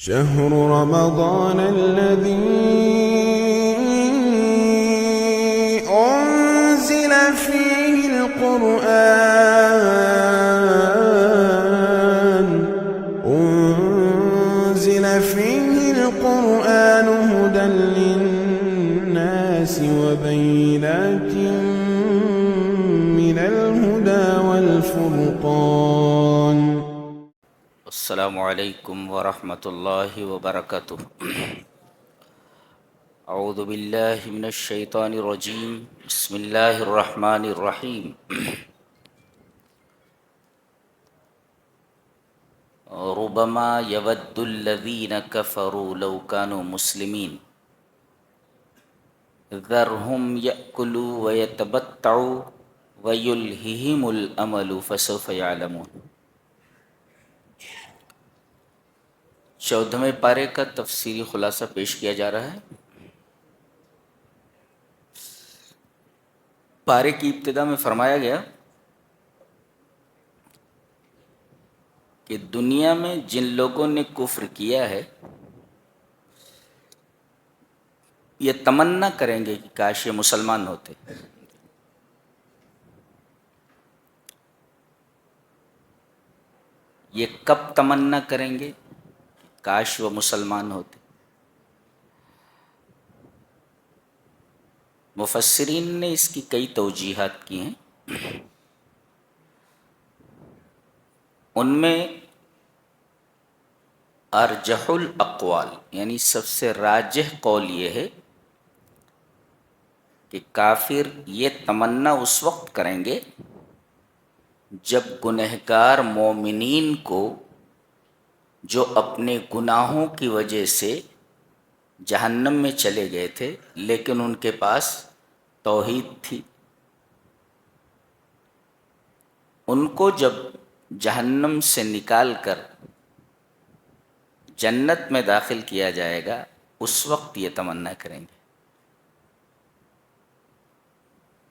شهر رمضان الذي أنزل فيه القرآن هدى للناس وبينات من الهدى والفرقان. السلام علیکم ورحمۃ اللہ وبرکاتہ. اعوذ باللہ من الشیطان الرجیم. بسم اللہ الرحمن الرحیم. ربما يود الذین کفروا لو كانوا مسلمین ذرهم یأکلوا ویتبتعوا ویلہہم الامل فسوف یعلمون. 14ویں پارے کا تفصیلی خلاصہ پیش کیا جا رہا ہے. پارے کی ابتدا میں فرمایا گیا کہ دنیا میں جن لوگوں نے کفر کیا ہے یہ تمنا کریں گے کہ کاش یہ مسلمان ہوتے. یہ کب تمنا کریں گے؟ کاش وہ مسلمان ہوتے. مفسرین نے اس کی کئی توجیحات کی ہیں. ان میں ارجح الاقوال یعنی سب سے راجح قول یہ ہے کہ کافر یہ تمنا اس وقت کریں گے جب گنہگار مومنین کو جو اپنے گناہوں کی وجہ سے جہنم میں چلے گئے تھے لیکن ان کے پاس توحید تھی، ان کو جب جہنم سے نکال کر جنت میں داخل کیا جائے گا اس وقت یہ تمنا کریں گے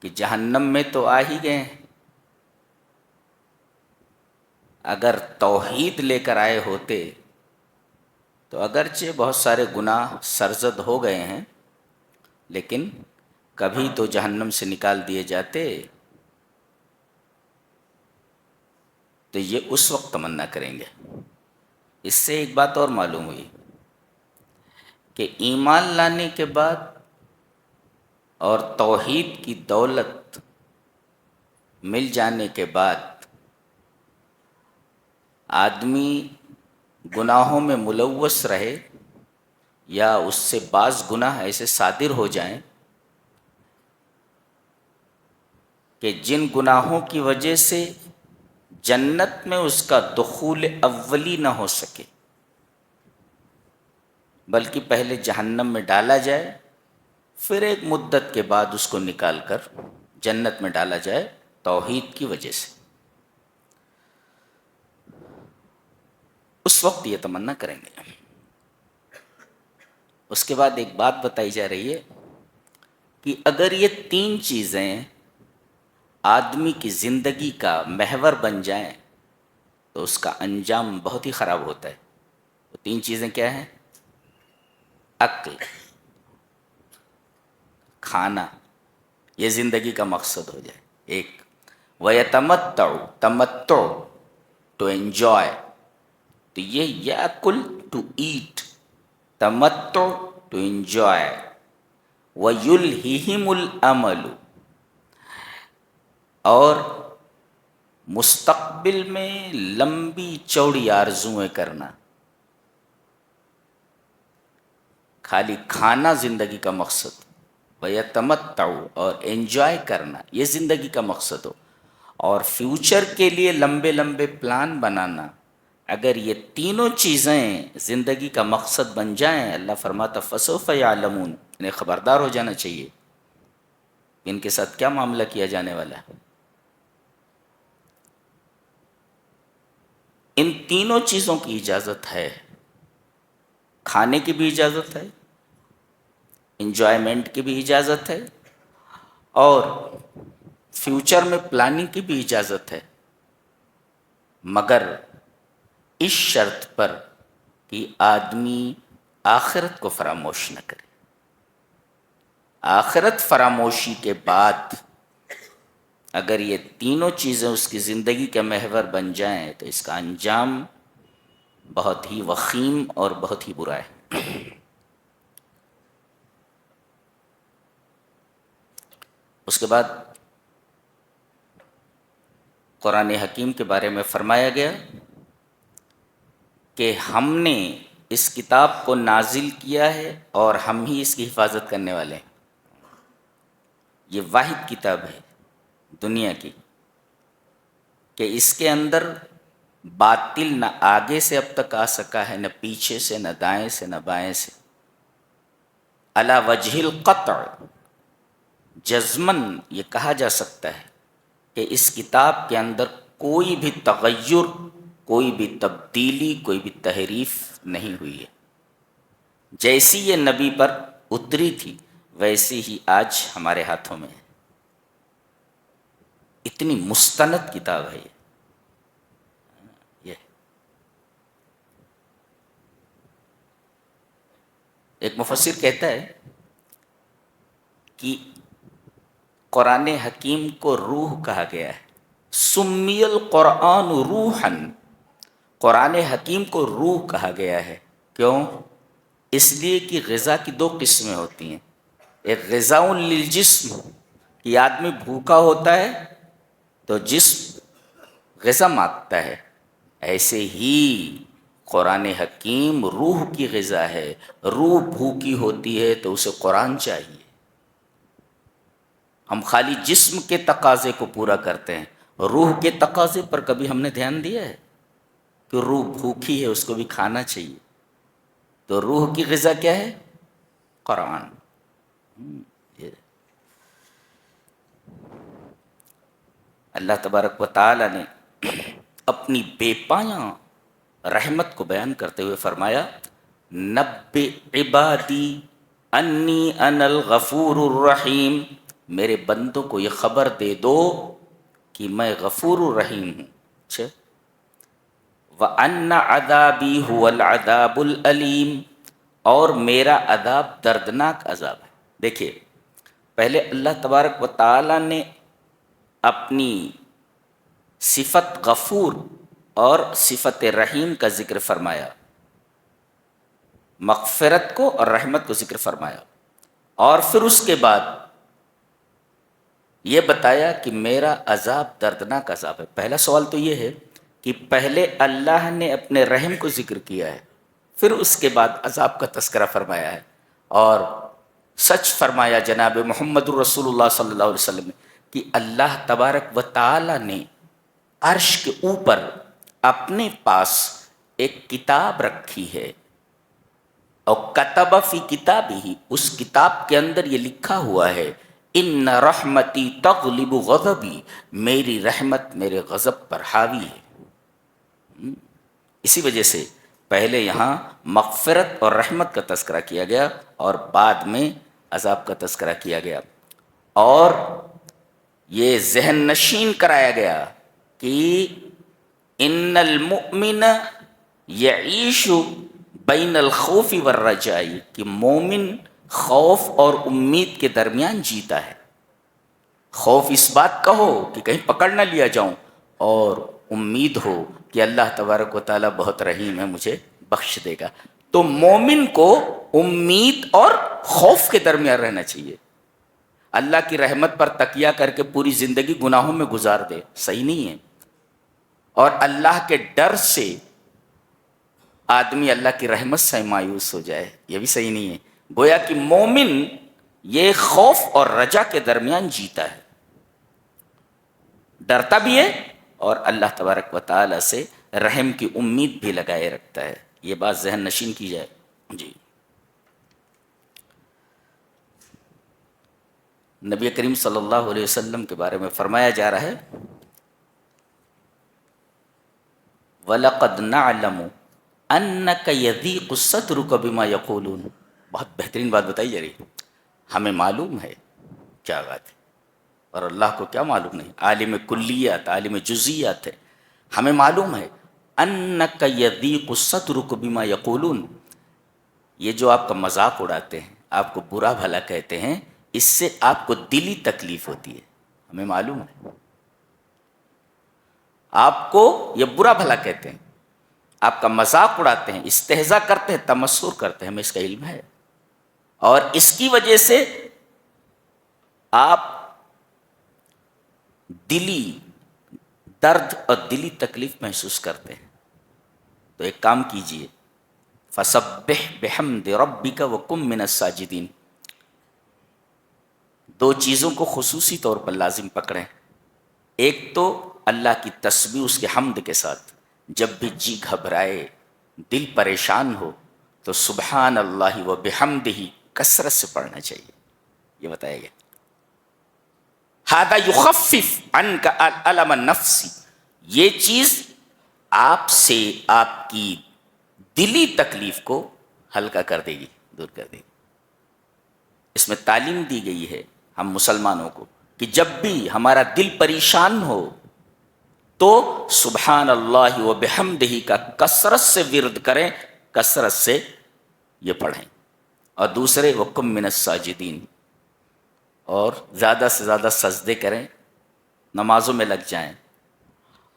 کہ جہنم میں تو آ ہی گئے ہیں، اگر توحید لے کر آئے ہوتے تو اگرچہ بہت سارے گناہ سرزد ہو گئے ہیں لیکن کبھی تو جہنم سے نکال دیے جاتے. تو یہ اس وقت تمنا کریں گے. اس سے ایک بات اور معلوم ہوئی کہ ایمان لانے کے بعد اور توحید کی دولت مل جانے کے بعد آدمی گناہوں میں ملوث رہے یا اس سے بعض گناہ ایسے صادر ہو جائیں کہ جن گناہوں کی وجہ سے جنت میں اس کا دخول اولی نہ ہو سکے بلکہ پہلے جہنم میں ڈالا جائے پھر ایک مدت کے بعد اس کو نکال کر جنت میں ڈالا جائے توحید کی وجہ سے، اس وقت یہ تمنا کریں گے. اس کے بعد ایک بات بتائی جا رہی ہے کہ اگر یہ 3 چیزیں آدمی کی زندگی کا محور بن جائیں تو اس کا انجام بہت ہی خراب ہوتا ہے. وہ 3 چیزیں کیا ہیں؟ عقل، کھانا، یہ زندگی کا مقصد ہو جائے ایک. وَيَتَمَتَّعُ تمتع ٹو انجوائے، تو یہ یاکل ٹو ایٹ، تمتع ٹو انجوائے، وَيُلْهِهِمُ الْأَمَلُ اور مستقبل میں لمبی چوڑی آرزوئیں کرنا. خالی کھانا زندگی کا مقصد، وَيَتَمَتَّعُ اور انجوائے کرنا یہ زندگی کا مقصد ہو، اور فیوچر کے لیے لمبے لمبے پلان بنانا، اگر یہ تینوں چیزیں زندگی کا مقصد بن جائیں اللہ فرماتا فسوف یعلمون، انہیں خبردار ہو جانا چاہیے ان کے ساتھ کیا معاملہ کیا جانے والا ہے. ان تینوں چیزوں کی اجازت ہے، کھانے کی بھی اجازت ہے، انجوائمنٹ کی بھی اجازت ہے، اور فیوچر میں پلاننگ کی بھی اجازت ہے، مگر اس شرط پر کہ آدمی آخرت کو فراموش نہ کرے. آخرت فراموشی کے بعد اگر یہ تینوں چیزیں اس کی زندگی کے محور بن جائیں تو اس کا انجام بہت ہی وخیم اور بہت ہی برا ہے. اس کے بعد قرآن حکیم کے بارے میں فرمایا گیا کہ ہم نے اس کتاب کو نازل کیا ہے اور ہم ہی اس کی حفاظت کرنے والے ہیں. یہ واحد کتاب ہے دنیا کی کہ اس کے اندر باطل نہ آگے سے اب تک آ سکا ہے، نہ پیچھے سے، نہ دائیں سے، نہ بائیں سے. علی وجہ القطع جزمن یہ کہا جا سکتا ہے کہ اس کتاب کے اندر کوئی بھی تغیر، کوئی بھی تبدیلی، کوئی بھی تحریف نہیں ہوئی ہے. جیسی یہ نبی پر اتری تھی ویسی ہی آج ہمارے ہاتھوں میں ہے. اتنی مستند کتاب ہے یہ. ایک مفسر کہتا ہے کہ قرآن حکیم کو روح کہا گیا ہے. سمی القرآن روحاً، قرآن حکیم کو روح کہا گیا ہے. کیوں؟ اس لیے کہ غذا کی دو قسمیں ہوتی ہیں. ایک غذا للجسم، کہ آدمی بھوکا ہوتا ہے تو جسم غذا مانگتا ہے، ایسے ہی قرآن حکیم روح کی غذا ہے. روح بھوکی ہوتی ہے تو اسے قرآن چاہیے. ہم خالی جسم کے تقاضے کو پورا کرتے ہیں، روح کے تقاضے پر کبھی ہم نے دھیان دیا ہے کہ روح بھوکی ہے، اس کو بھی کھانا چاہیے. تو روح کی غذا کیا ہے؟ قرآن. اللہ تبارک و تعالی نے اپنی بے پایاں رحمت کو بیان کرتے ہوئے فرمایا نبئ عبادی انی انا الغفور الرحیم، میرے بندوں کو یہ خبر دے دو کہ میں غفور الرحیم ہوں. اچھا، وَأَنَّ عَذَابِي هُوَ الْعَذَابُ الْأَلِيمُ، اور میرا عذاب دردناک عذاب ہے. دیکھیے، پہلے اللہ تبارک و تعالی نے اپنی صفت غفور اور صفت رحیم کا ذکر فرمایا، مغفرت کو اور رحمت کو ذکر فرمایا، اور پھر اس کے بعد یہ بتایا کہ میرا عذاب دردناک عذاب ہے. پہلا سوال تو یہ ہے کہ پہلے اللہ نے اپنے رحم کو ذکر کیا ہے، پھر اس کے بعد عذاب کا تذکرہ فرمایا ہے. اور سچ فرمایا جناب محمد الرسول اللہ صلی اللہ علیہ وسلم کہ اللہ تبارک و تعالی نے عرش کے اوپر اپنے پاس ایک کتاب رکھی ہے، اور کتب فی کتابہ، اس کتاب کے اندر یہ لکھا ہوا ہے ان رحمتی تغلب غضبی، میری رحمت میرے غضب پر حاوی ہے. اسی وجہ سے پہلے یہاں مغفرت اور رحمت کا تذکرہ کیا گیا اور بعد میں عذاب کا تذکرہ کیا گیا، اور یہ ذہن نشین کرایا گیا کہ ان المؤمن یعیش بین الخوف والرجاء، کہ مومن خوف اور امید کے درمیان جیتا ہے. خوف اس بات کا ہو کہ کہیں پکڑ نہ لیا جاؤں، اور امید ہو کہ اللہ تبارک و تعالیٰ بہت رحیم ہے، مجھے بخش دے گا. تو مومن کو امید اور خوف کے درمیان رہنا چاہیے. اللہ کی رحمت پر تکیہ کر کے پوری زندگی گناہوں میں گزار دے، صحیح نہیں ہے. اور اللہ کے ڈر سے آدمی اللہ کی رحمت سے مایوس ہو جائے، یہ بھی صحیح نہیں ہے. گویا کہ مومن یہ خوف اور رجا کے درمیان جیتا ہے، ڈرتا بھی ہے اور اللہ تبارک و تعالی سے رحم کی امید بھی لگائے رکھتا ہے. یہ بات ذہن نشین کی جائے. جی، نبی کریم صلی اللہ علیہ وسلم کے بارے میں فرمایا جا رہا ہے وَلَقَدْ نَعْلَمُ أَنَّكَ يَضِيقُ صَدْرُكَ بِمَا يَقُولُونَ. بہت بہترین بات بتائی جا رہی ہے. ہمیں معلوم ہے، کیا بات ہے، اور اللہ کو کیا معلوم نہیں. عالم کلیات، عالم جزیات ہے. ہمیں معلوم ہے انک یضیق صدرک بما یقولون، یہ جو آپ کا مذاق اڑاتے ہیں، آپ کو برا بھلا کہتے ہیں، اس سے آپ کو دلی تکلیف ہوتی ہے، ہمیں معلوم ہے۔ آپ کو یہ برا بھلا کہتے ہیں، آپ کا مذاق اڑاتے ہیں، استہزاء کرتے ہیں، تمسخر کرتے ہیں، ہمیں اس کا علم ہے، اور اس کی وجہ سے آپ دلی درد اور دلی تکلیف محسوس کرتے ہیں۔ تو ایک کام کیجئے، فسبح بحمد ربک وکن من الساجدین، دو چیزوں کو خصوصی طور پر لازم پکڑیں۔ ایک تو اللہ کی تسبیح اس کے حمد کے ساتھ، جب بھی جی گھبرائے، دل پریشان ہو، تو سبحان اللہ و بحمدہ کثرت سے پڑھنا چاہیے، یہ بتایا گیا۔ ھذا یخفف عنک الم النفس، یہ چیز آپ سے آپ کی دلی تکلیف کو ہلکا کر دے گی، دور کر دے گی۔ اس میں تعلیم دی گئی ہے ہم مسلمانوں کو کہ جب بھی ہمارا دل پریشان ہو تو سبحان اللہ و بحمدہ کا کثرت سے ورد کریں، کثرت سے یہ پڑھیں۔ اور دوسرے وقم من الساجدین، اور زیادہ سے زیادہ سجدے کریں، نمازوں میں لگ جائیں۔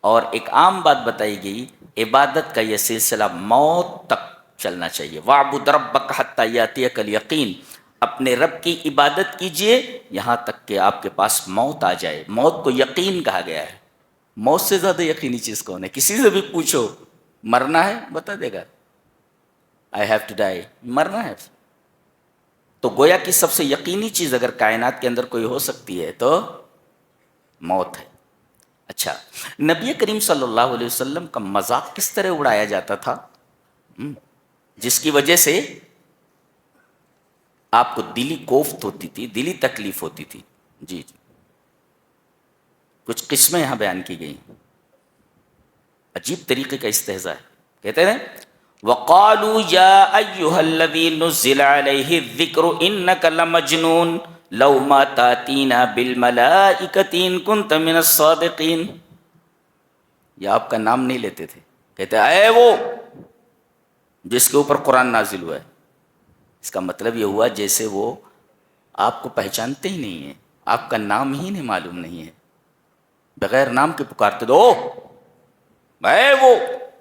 اور ایک عام بات بتائی گئی، عبادت کا یہ سلسلہ موت تک چلنا چاہیے۔ وَاعْبُدْ رَبَّكَ حَتَّى يَأْتِيَكَ الْيَقِينُ، اپنے رب کی عبادت کیجئے یہاں تک کہ آپ کے پاس موت آ جائے۔ موت کو یقین کہا گیا ہے۔ موت سے زیادہ یقینی چیز کون ہے؟ کسی سے بھی پوچھو مرنا ہے بتا دے گا، I have to die، مرنا ہے۔ تو گویا کہ سب سے یقینی چیز اگر کائنات کے اندر کوئی ہو سکتی ہے تو موت ہے۔ اچھا، نبی کریم صلی اللہ علیہ وسلم کا مذاق کس طرح اڑایا جاتا تھا، جس کی وجہ سے آپ کو دلی کوفت ہوتی تھی، دلی تکلیف ہوتی تھی؟ جی جی، کچھ قسمیں یہاں بیان کی گئی، عجیب طریقے کا استہزاء ہے۔ کہتے ہیں وَقَالُوا يَا أَيُّهَا الَّذِي نُزِّلَ عَلَيْهِ الذِّكْرُ إِنَّكَ لَمَجْنُونَ لَوْ مَا تَأْتِينَا بِالْمَلَائِكَةِ إِن كُنتَ مِنَ الصَّادِقِينَ، یہ آپ کا نام نہیں لیتے تھے، کہتے ہیں اے وہ جس کے اوپر قرآن نازل ہوا ہے۔ اس کا مطلب یہ ہوا جیسے وہ آپ کو پہچانتے ہی نہیں ہیں، آپ کا نام ہی نہیں معلوم نہیں ہے، بغیر نام کے پکارتے دو اے وہ،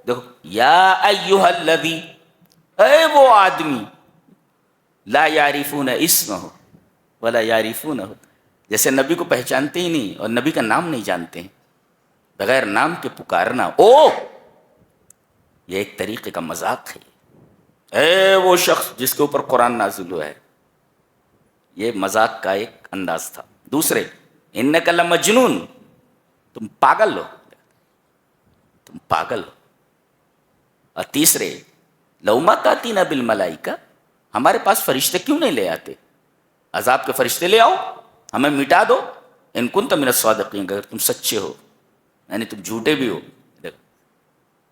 دیکھو یا ایھا الذی، اے وہ آدمی، لا یعرفون اسمہ ولا یعرفونہ، جیسے نبی کو پہچانتے ہی نہیں اور نبی کا نام نہیں جانتے ہیں، بغیر نام کے پکارنا او، یہ ایک طریقے کا مذاق ہے۔ اے وہ شخص جس کے اوپر قرآن نازل ہوا ہے، یہ مذاق کا ایک انداز تھا۔ دوسرے انک لمجنون، تم پاگل ہو، تم پاگل ہو۔ اور تیسرے لو ما تاتینا بالملائکہ، ہمارے پاس فرشتے کیوں نہیں لے آتے؟ عذاب کے فرشتے لے آؤ، ہمیں مٹا دو، ان کنت من الصادقین، اگر تم سچے ہو، یعنی تم جھوٹے بھی ہو۔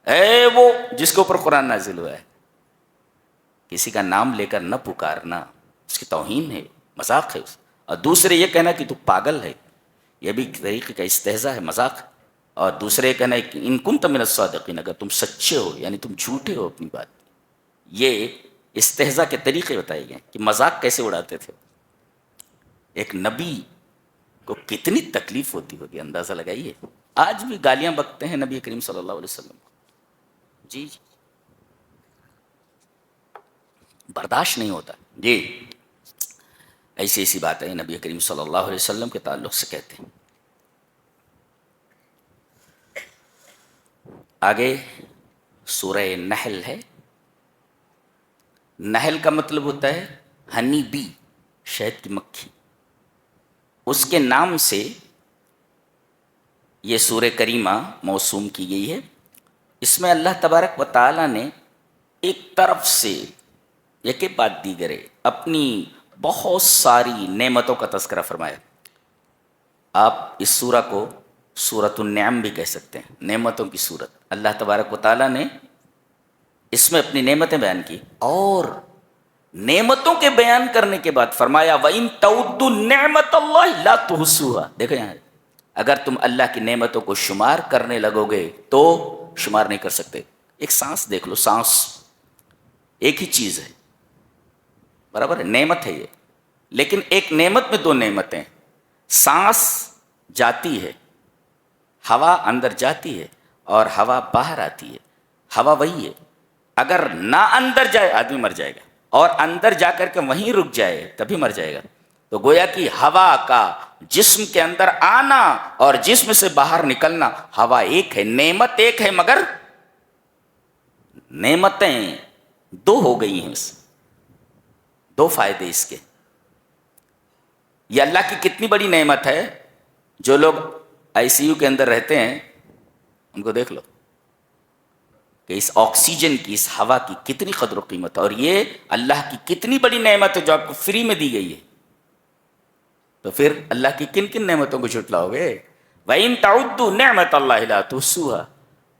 اے وہ جس کے اوپر قرآن نازل ہوا ہے، کسی کا نام لے کر نہ پکارنا، اس کی توہین ہے، مذاق ہے۔ اور دوسرے یہ کہنا کہ تو پاگل ہے، یہ بھی طریقے کا استہزاء ہے، مذاق ہے۔ اور دوسرے یہ کہنا ہے کہ ان کنت من الصادقین، اگر تم سچے ہو یعنی تم جھوٹے ہو اپنی بات۔ یہ استہزاء کے طریقے بتائے گئے کہ مذاق کیسے اڑاتے تھے۔ ایک نبی کو کتنی تکلیف ہوتی ہوگی، اندازہ لگائیے۔ آج بھی گالیاں بکتے ہیں نبی کریم صلی اللہ علیہ وسلم کو، جی جی، برداشت نہیں ہوتا۔ جی ایسی ایسی باتیں نبی کریم صلی اللہ علیہ وسلم کے تعلق سے کہتے ہیں۔ آگے سورہ نحل ہے۔ نحل کا مطلب ہوتا ہے ہنی بی، شہد کی مکھی۔ اس کے نام سے یہ سورہ کریمہ موسوم کی گئی ہے۔ اس میں اللہ تبارک و تعالیٰ نے ایک طرف سے ایک ایک بات دیگرے اپنی بہت ساری نعمتوں کا تذکرہ فرمایا۔ آپ اس سورہ کو سورۃ النعم بھی کہہ سکتے ہیں، نعمتوں کی سورت۔ اللہ تبارک و تعالیٰ نے اس میں اپنی نعمتیں بیان کی، اور نعمتوں کے بیان کرنے کے بعد فرمایا وَإِن تَعُدُّوا نِعْمَتَ اللَّهِ لَا تُحْصُوهَا۔ دیکھیں یہاں، اگر تم اللہ کی نعمتوں کو شمار کرنے لگو گے تو شمار نہیں کر سکتے. ایک سانس دیکھ لو, سانس ایک ہی چیز ہے, برابر ہے, نعمت ہے یہ, لیکن ایک نعمت میں دو نعمتیں. سانس جاتی ہے, ہوا اندر جاتی ہے اور ہوا باہر آتی ہے. ہوا وہی ہے, اگر نہ اندر جائے آدمی مر جائے گا, اور اندر جا کر کے وہیں رک جائے تبھی مر جائے گا. تو گویا کہ ہوا کا جسم کے اندر آنا اور جسم سے باہر نکلنا, ہوا ایک ہے, نعمت ایک ہے, مگر نعمتیں دو ہو گئی ہیں. دو فائدے اس کے. یہ اللہ کی کتنی بڑی نعمت ہے. جو لوگ آئی سی یو کے اندر رہتے ہیں ان کو دیکھ لو کہ اس آکسیجن کی, اس ہوا کی کتنی قدر و قیمت ہے, اور یہ اللہ کی کتنی بڑی نعمت ہے جو آپ کو فری میں دی گئی ہے. تو پھر اللہ کی کن کن نعمتوں کو جھٹلاؤ گے؟ وَإِن تَعُدُّوا نِعْمَةَ اللَّهِ لَا تُحْصُوهَا.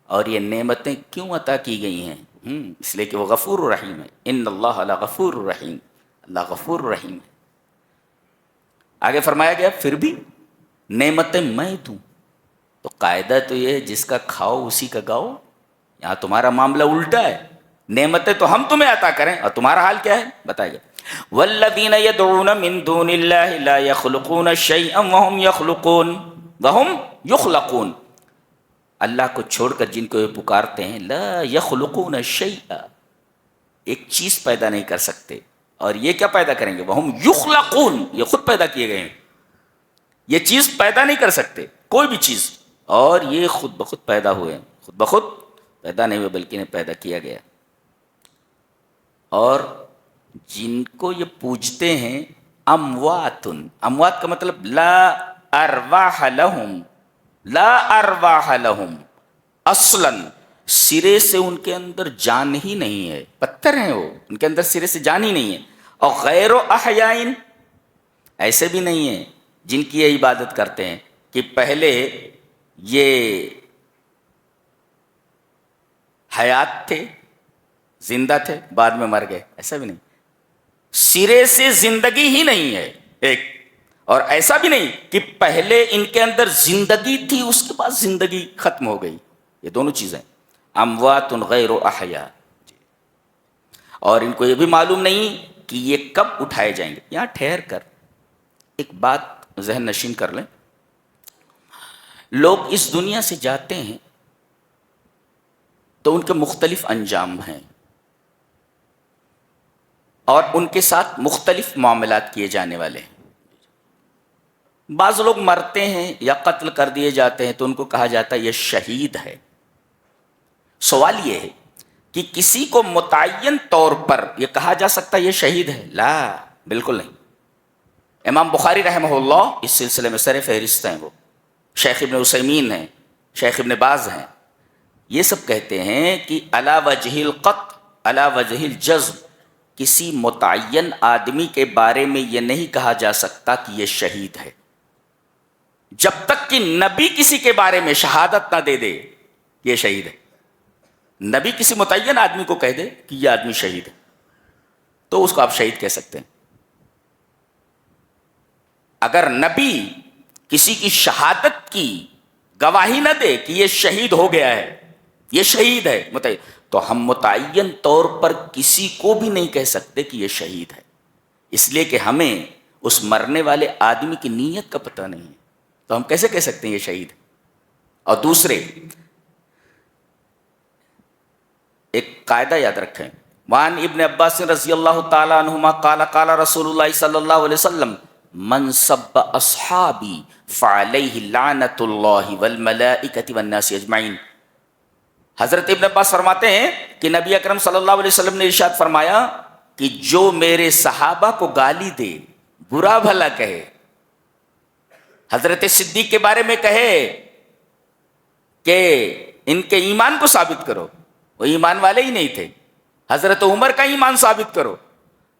اور یہ نعمتیں کیوں عطا کی گئی ہیں؟ اس لیے کہ وہ غفور الرحیم ہے. ان اللہ لغفور الرحیم, اللہ غفور الرحیم ہے. آگے فرمایا گیا پھر بھی نعمتیں میں دوں. تو قاعدہ تو یہ ہے جس کا کھاؤ اسی کا گاؤ. یہاں تمہارا معاملہ الٹا ہے, نعمتیں تو ہم تمہیں عطا کریں اور تمہارا حال کیا ہے بتائیے گا. والذین یدعون من دون اللہ لا یخلقون شیئا وهم یخلقون. اللہ کو چھوڑ کر جن کو یہ پکارتے ہیں, لا یخلقون شیئا, ایک چیز پیدا نہیں کر سکتے. اور یہ کیا پیدا کریں گے؟ وہم یخلقون, یہ خود پیدا کیے گئے ہیں. یہ چیز پیدا نہیں کر سکتے کوئی بھی چیز, اور یہ خود بخود پیدا ہوئے ہیں. خود بخود پیدا نہیں ہوئے بلکہ انہیں پیدا کیا گیا. اور جن کو یہ پوجتے ہیں اموات, اموات کا مطلب لا ارواح لہم, لا ارواح لہم, اصلاً سرے سے ان کے اندر جان ہی نہیں ہے. پتھر ہیں وہ, ان کے اندر سرے سے جان ہی نہیں ہے. اور غیر احیائن, ایسے بھی نہیں ہیں جن کی یہ عبادت کرتے ہیں کہ پہلے یہ حیات تھے, زندہ تھے, بعد میں مر گئے. ایسا بھی نہیں, سرے سے زندگی ہی نہیں ہے ایک. اور ایسا بھی نہیں کہ پہلے ان کے اندر زندگی تھی اس کے بعد زندگی ختم ہو گئی. یہ دونوں چیزیں اموات غیر احیاء. اور ان کو یہ بھی معلوم نہیں کہ یہ کب اٹھائے جائیں گے. یہاں ٹھہر کر ایک بات ذہن نشین کر لیں. لوگ اس دنیا سے جاتے ہیں تو ان کے مختلف انجام ہیں, اور ان کے ساتھ مختلف معاملات کیے جانے والے ہیں. بعض لوگ مرتے ہیں یا قتل کر دیے جاتے ہیں تو ان کو کہا جاتا ہے یہ شہید ہے. سوال یہ ہے کہ کسی کو متعین طور پر یہ کہا جا سکتا ہے یہ شہید ہے؟ لا, بالکل نہیں. امام بخاری رحمہ اللہ اس سلسلے میں سر فہرست ہیں. وہ شیخ ابن عثیمین ہیں, شیخ ابن باز ہیں. یہ سب کہتے ہیں کہ علی وجہ القطع, علی وجہ الجزم, کسی متعین آدمی کے بارے میں یہ نہیں کہا جا سکتا کہ یہ شہید ہے جب تک کہ نبی کسی کے بارے میں شہادت نہ دے دے یہ شہید ہے. نبی کسی متعین آدمی کو کہہ دے کہ یہ آدمی شہید ہے تو اس کو آپ شہید کہہ سکتے ہیں. اگر نبی کسی کی شہادت کی گواہی نہ دے کہ یہ شہید ہو گیا ہے, یہ شہید ہے متعین, تو ہم متعین طور پر کسی کو بھی نہیں کہہ سکتے کہ یہ شہید ہے, اس لیے کہ ہمیں اس مرنے والے آدمی کی نیت کا پتہ نہیں ہے. تو ہم کیسے کہہ سکتے ہیں یہ شہید ہے؟ اور دوسرے ایک قاعدہ یاد رکھیں. وعن ابن عباس رضی اللہ تعالی عنہما قال قال رسول اللہ صلی اللہ علیہ وسلم من سب اصحابی فعلیہ لعنت اللہ والملائکۃ والناس اجمعین. حضرت ابن عباس فرماتے ہیں کہ نبی اکرم صلی اللہ علیہ وسلم نے ارشاد فرمایا کہ جو میرے صحابہ کو گالی دے, برا بھلا کہے, حضرت صدیق کے بارے میں کہے کہ ان کے ایمان کو ثابت کرو, وہ ایمان والے ہی نہیں تھے. حضرت عمر کا ایمان ثابت کرو,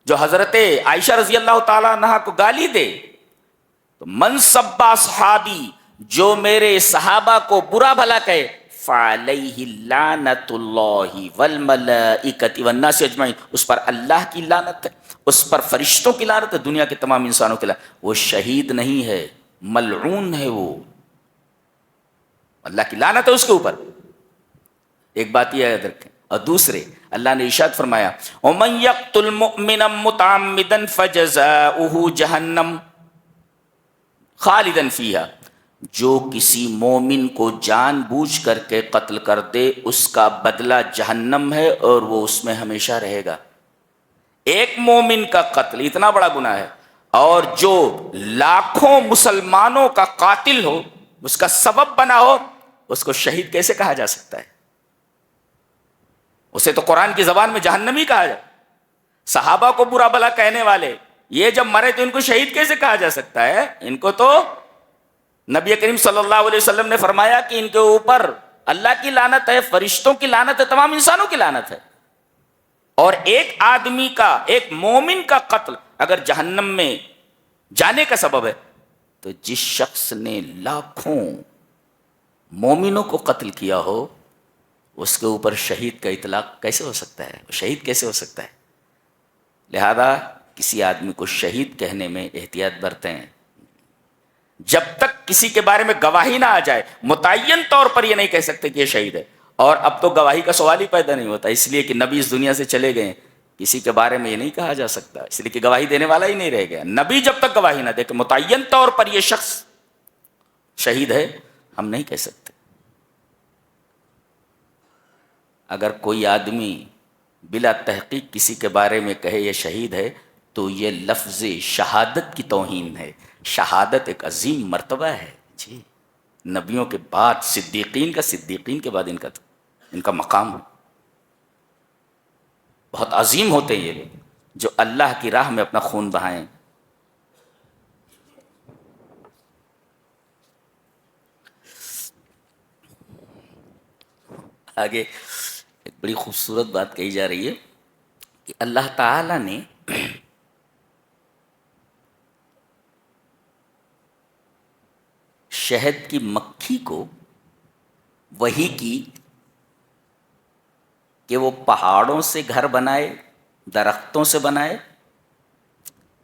جو حضرت عائشہ رضی اللہ تعالیٰ عنہا کو گالی دے. تو من سب اصحابی, جو میرے صحابہ کو برا بھلا کہے, فعلیہ لعنت اللہ والملائکۃ والناس اجمعین, اس پر اللہ کی لعنت ہے, اس پر فرشتوں کی لعنت ہے, دنیا کے تمام انسانوں کی لعنت. وہ شہید نہیں ہے, ملعون ہے, وہ اللہ کی لعنت ہے اس کے اوپر. ایک بات یہ یاد رکھیں. اور دوسرے اللہ نے ارشاد فرمایا وَمَن يَقْتُلْ مُؤْمِنًا مُتَعَمِّدًا فَجَزَاؤُهُ جَهَنَّمُ خَالِدًا فِيهَا، جو کسی مومن کو جان بوجھ کر کے قتل کر دے اس کا بدلہ جہنم ہے اور وہ اس میں ہمیشہ رہے گا. ایک مومن کا قتل اتنا بڑا گناہ ہے، اور جو لاکھوں مسلمانوں کا قاتل ہو، اس کا سبب بنا ہو، اس کو شہید کیسے کہا جا سکتا ہے؟ اسے تو قرآن کی زبان میں جہنمی کہا جائے. صحابہ کو برا بھلا کہنے والے یہ جب مرے تو ان کو شہید کیسے کہا جا سکتا ہے؟ ان کو تو نبی کریم صلی اللہ علیہ وسلم نے فرمایا کہ ان کے اوپر اللہ کی لعنت ہے، فرشتوں کی لعنت ہے، تمام انسانوں کی لعنت ہے. اور ایک آدمی کا، ایک مومن کا قتل اگر جہنم میں جانے کا سبب ہے، تو جس شخص نے لاکھوں مومنوں کو قتل کیا ہو اس کے اوپر شہید کا اطلاق کیسے ہو سکتا ہے؟ شہید کیسے ہو سکتا ہے؟ لہذا کسی آدمی کو شہید کہنے میں احتیاط برتیں. جب تک کسی کے بارے میں گواہی نہ آ جائے متعین طور پر یہ نہیں کہہ سکتے کہ یہ شہید ہے. اور اب تو گواہی کا سوال ہی پیدا نہیں ہوتا، اس لیے کہ نبی اس دنیا سے چلے گئے، کسی کے بارے میں یہ نہیں کہا جا سکتا، اس لیے کہ گواہی دینے والا ہی نہیں رہ گیا. نبی جب تک گواہی نہ دے کہ متعین طور پر یہ شخص شہید ہے، ہم نہیں کہہ سکتے. اگر کوئی آدمی بلا تحقیق کسی کے بارے میں کہے یہ شہید ہے تو یہ لفظ شہادت کی توہین ہے. شہادت ایک عظیم مرتبہ ہے جی، نبیوں کے بعد صدیقین کے بعد ان کا مقام بہت عظیم ہوتے ہیں یہ لوگ جو اللہ کی راہ میں اپنا خون بہائیں. آگے ایک بڑی خوبصورت بات کہی جا رہی ہے کہ اللہ تعالی نے شہد کی مکھی کو وحی کی کہ وہ پہاڑوں سے گھر بنائے، درختوں سے بنائے،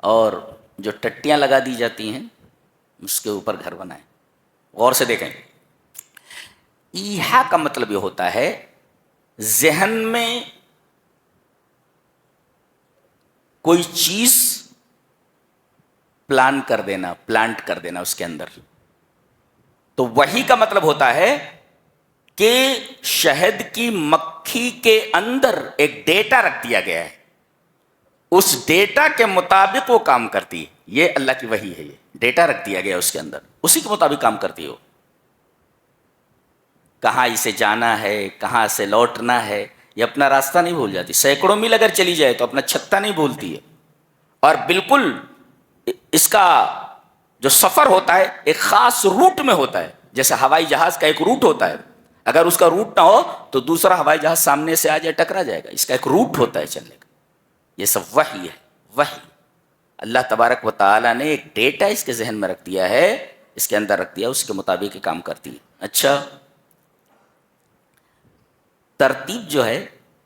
اور جو ٹٹیاں لگا دی جاتی ہیں اس کے اوپر گھر بنائے. غور سے دیکھیں، ایحا کا مطلب یہ ہوتا ہے ذہن میں کوئی چیز پلانٹ کر دینا اس کے اندر. تو وحی کا مطلب ہوتا ہے کہ شہد کی مکھی کے اندر ایک ڈیٹا رکھ دیا گیا ہے، اس ڈیٹا کے مطابق وہ کام کرتی ہے. یہ اللہ کی وحی ہے، یہ ڈیٹا رکھ دیا گیا اس کے اندر، اسی کے مطابق کام کرتی ہو. کہاں اسے جانا ہے، کہاں سے لوٹنا ہے، یہ اپنا راستہ نہیں بھول جاتی. سینکڑوں میل اگر چلی جائے تو اپنا چھتہ نہیں بھولتی ہے. اور بالکل اس کا جو سفر ہوتا ہے ایک خاص روٹ میں ہوتا ہے. جیسے ہوائی جہاز کا ایک روٹ ہوتا ہے، اگر اس کا روٹ نہ ہو تو دوسرا ہوائی جہاز سامنے سے آ جائے ٹکرا جائے گا. اس کا ایک روٹ ہوتا ہے چلنے کا. یہ سب وحی ہے. وحی اللہ تبارک و تعالیٰ نے ایک ڈیٹا اس کے ذہن میں رکھ دیا ہے، اس کے اندر رکھ دیا، اس کے مطابق یہ کام کرتی ہے. اچھا، ترتیب جو ہے،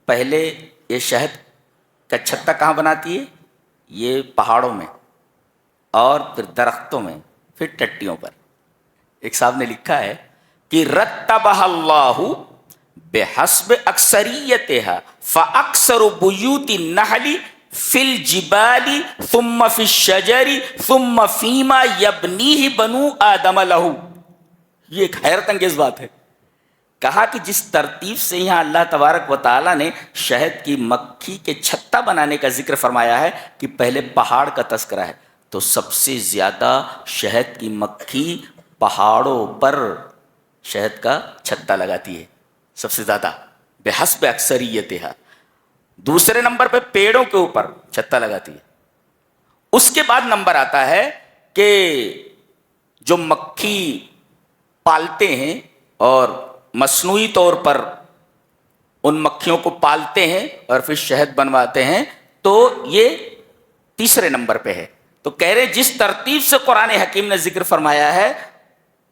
پہلے یہ شہد کا چھتہ کہاں بناتی ہے؟ یہ پہاڑوں میں، اور پھر درختوں میں، پھر ٹٹیوں پر. ایک صاحب نے لکھا ہے کہ رتبہ اللہ بحسب اکثریتها فاکثر بیوت النحل فی الجبال ثم فی الشجر ثم فیما یبنیہ بنو آدم لہ. یہ ایک حیرت انگیز بات ہے. کہا کہ جس ترتیب سے یہاں اللہ تبارک و تعالیٰ نے شہد کی مکھی کے چھتہ بنانے کا ذکر فرمایا ہے کہ پہلے پہاڑ کا تذکرہ ہے، تو سب سے زیادہ شہد کی مکھی پہاڑوں پر شہد کا چھتہ لگاتی ہے، سب سے زیادہ بحسب اکثریتها. دوسرے نمبر پہ پیڑوں کے اوپر چھتہ لگاتی ہے. اس کے بعد نمبر آتا ہے کہ جو مکھی پالتے ہیں اور مصنوعی طور پر ان مکھیوں کو پالتے ہیں اور پھر شہد بنواتے ہیں، تو یہ تیسرے نمبر پہ ہے. تو کہہ رہے جس ترتیب سے قرآن حکیم نے ذکر فرمایا ہے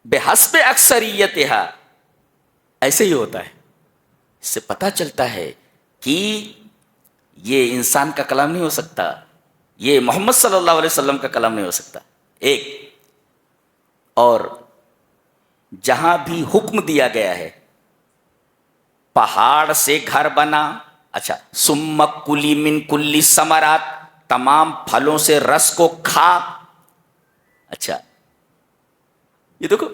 بحسب اکثریتها، ایسے ہی ہوتا ہے. اس سے پتہ چلتا ہے کہ یہ انسان کا کلام نہیں ہو سکتا، یہ محمد صلی اللہ علیہ وسلم کا کلام نہیں ہو سکتا. ایک اور جہاں بھی حکم دیا گیا ہے پہاڑ سے گھر بنا. اچھا ثم کلی من کلی ثمرات, تمام پھلوں سے رس کو کھا. اچھا یہ دیکھو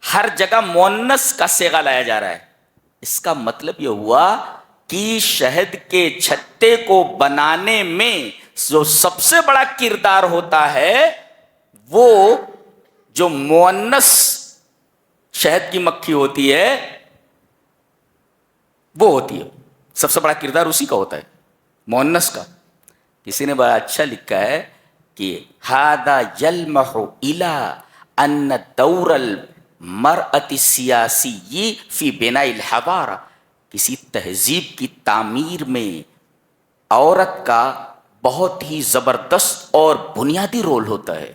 ہر جگہ مؤنث کا صیغہ لایا جا رہا ہے. اس کا مطلب یہ ہوا کہ شہد کے چھتے کو بنانے میں جو سب سے بڑا کردار ہوتا ہے وہ جو مؤنث شہد کی مکھی ہوتی ہے وہ ہوتی ہے. سب سے بڑا کردار اسی کا ہوتا ہے, مؤنث کا. کسی نے بڑا اچھا لکھا ہے کہ ہذا یلمح الی ان دور المرأة السیاسی فی بناء الحضارہ, کسی تہذیب کی تعمیر میں عورت کا بہت ہی زبردست اور بنیادی رول ہوتا ہے.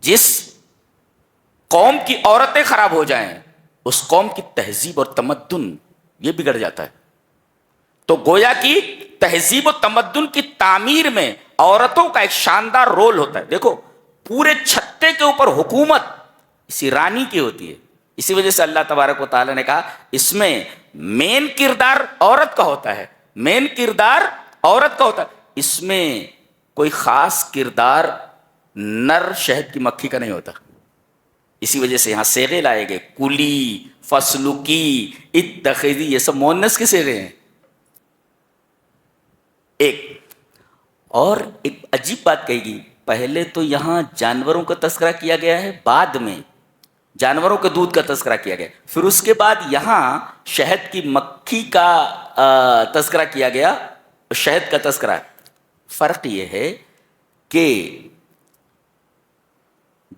جس قوم کی عورتیں خراب ہو جائیں اس قوم کی تہذیب اور تمدن یہ بگڑ جاتا ہے. تو گویا کی تہذیب و تمدن کی تعمیر میں عورتوں کا ایک شاندار رول ہوتا ہے. دیکھو پورے چھتے کے اوپر حکومت اسی رانی کی ہوتی ہے. اسی وجہ سے اللہ تبارک و تعالیٰ نے کہا اس میں مین کردار عورت کا ہوتا ہے, مین کردار عورت کا ہوتا ہے. اس میں کوئی خاص کردار نر شہد کی مکھی کا نہیں ہوتا. اسی وجہ سے یہاں صیغے لائے گئے, کلی, فسلکی, اتخذی, یہ سب مؤنث کے صیغے ہیں. ایک عجیب بات کہی گئی, پہلے تو یہاں جانوروں کا تذکرہ کیا گیا ہے, بعد میں جانوروں کے دودھ کا تذکرہ کیا گیا, پھر اس کے بعد یہاں شہد کی مکھی کا تذکرہ کیا گیا, شہد کا تذکرہ. فرق یہ ہے کہ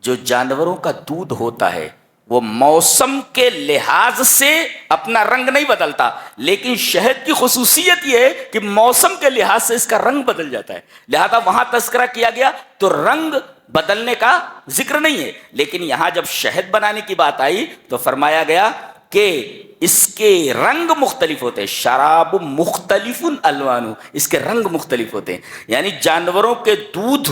جو جانوروں کا دودھ ہوتا ہے وہ موسم کے لحاظ سے اپنا رنگ نہیں بدلتا, لیکن شہد کی خصوصیت یہ ہے کہ موسم کے لحاظ سے اس کا رنگ بدل جاتا ہے. لہذا وہاں تذکرہ کیا گیا تو رنگ بدلنے کا ذکر نہیں ہے, لیکن یہاں جب شہد بنانے کی بات آئی تو فرمایا گیا کہ اس کے رنگ مختلف ہوتے ہیں. شراب مختلف الوان, اس کے رنگ مختلف ہوتے ہیں. یعنی جانوروں کے دودھ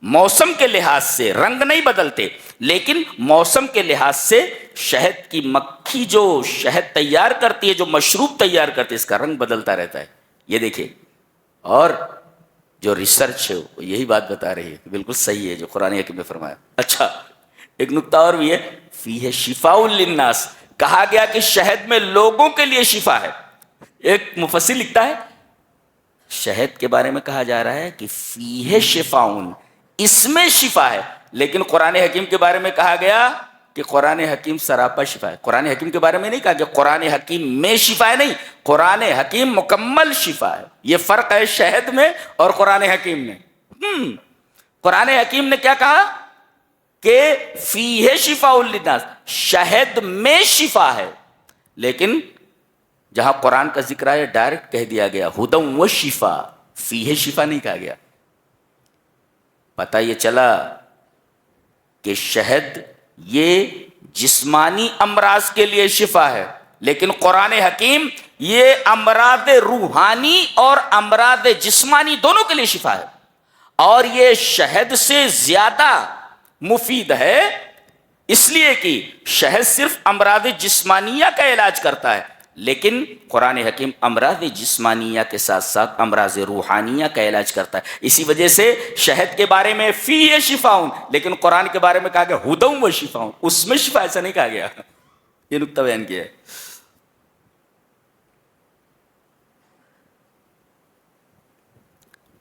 موسم کے لحاظ سے رنگ نہیں بدلتے, لیکن موسم کے لحاظ سے شہد کی مکھی جو شہد تیار کرتی ہے, جو مشروب تیار کرتی ہے, اس کا رنگ بدلتا رہتا ہے. یہ دیکھیے, اور جو ریسرچ ہے وہ یہی بات بتا رہی ہے, بالکل صحیح ہے جو قرآن حکیم نے فرمایا. اچھا ایک نکتہ اور بھی ہے, فیہ شفاء للناس, کہا گیا کہ شہد میں لوگوں کے لیے شفا ہے. ایک مفسر لکھتا ہے شہد کے بارے میں کہا جا رہا ہے کہ فیہ شفاء, اس میں شفا ہے, لیکن قرآن حکیم کے بارے میں کہا گیا کہ قرآن حکیم سراپا شفا ہے. قرآن حکیم کے بارے میں نہیں کہا کہ قرآن حکیم میں شفا ہے, نہیں, قرآن حکیم مکمل شفا ہے. یہ فرق ہے شہد میں اور قرآن حکیم میں. قرآن حکیم نے کیا کہا کہ فیہ شفاء للناس, شہد میں شفا ہے, لیکن جہاں قرآن کا ذکر ہے ڈائریکٹ کہہ دیا گیا ہدی و شفا, فیہ شفا نہیں کہا گیا. پتہ یہ چلا کہ شہد یہ جسمانی امراض کے لیے شفا ہے, لیکن قرآن حکیم یہ امراض روحانی اور امراض جسمانی دونوں کے لیے شفا ہے. اور یہ شہد سے زیادہ مفید ہے, اس لیے کہ شہد صرف امراض جسمانیہ کا علاج کرتا ہے, لیکن قرآن حکیم امراض جسمانیہ کے ساتھ ساتھ امراض روحانیہ کا علاج کرتا ہے. اسی وجہ سے شہد کے بارے میں فیہ شفاء, لیکن قرآن کے بارے میں کہا گیا ہدی و شفاء, اس میں شفا ایسا نہیں کہا گیا. یہ نکتہ بیان کیا ہے.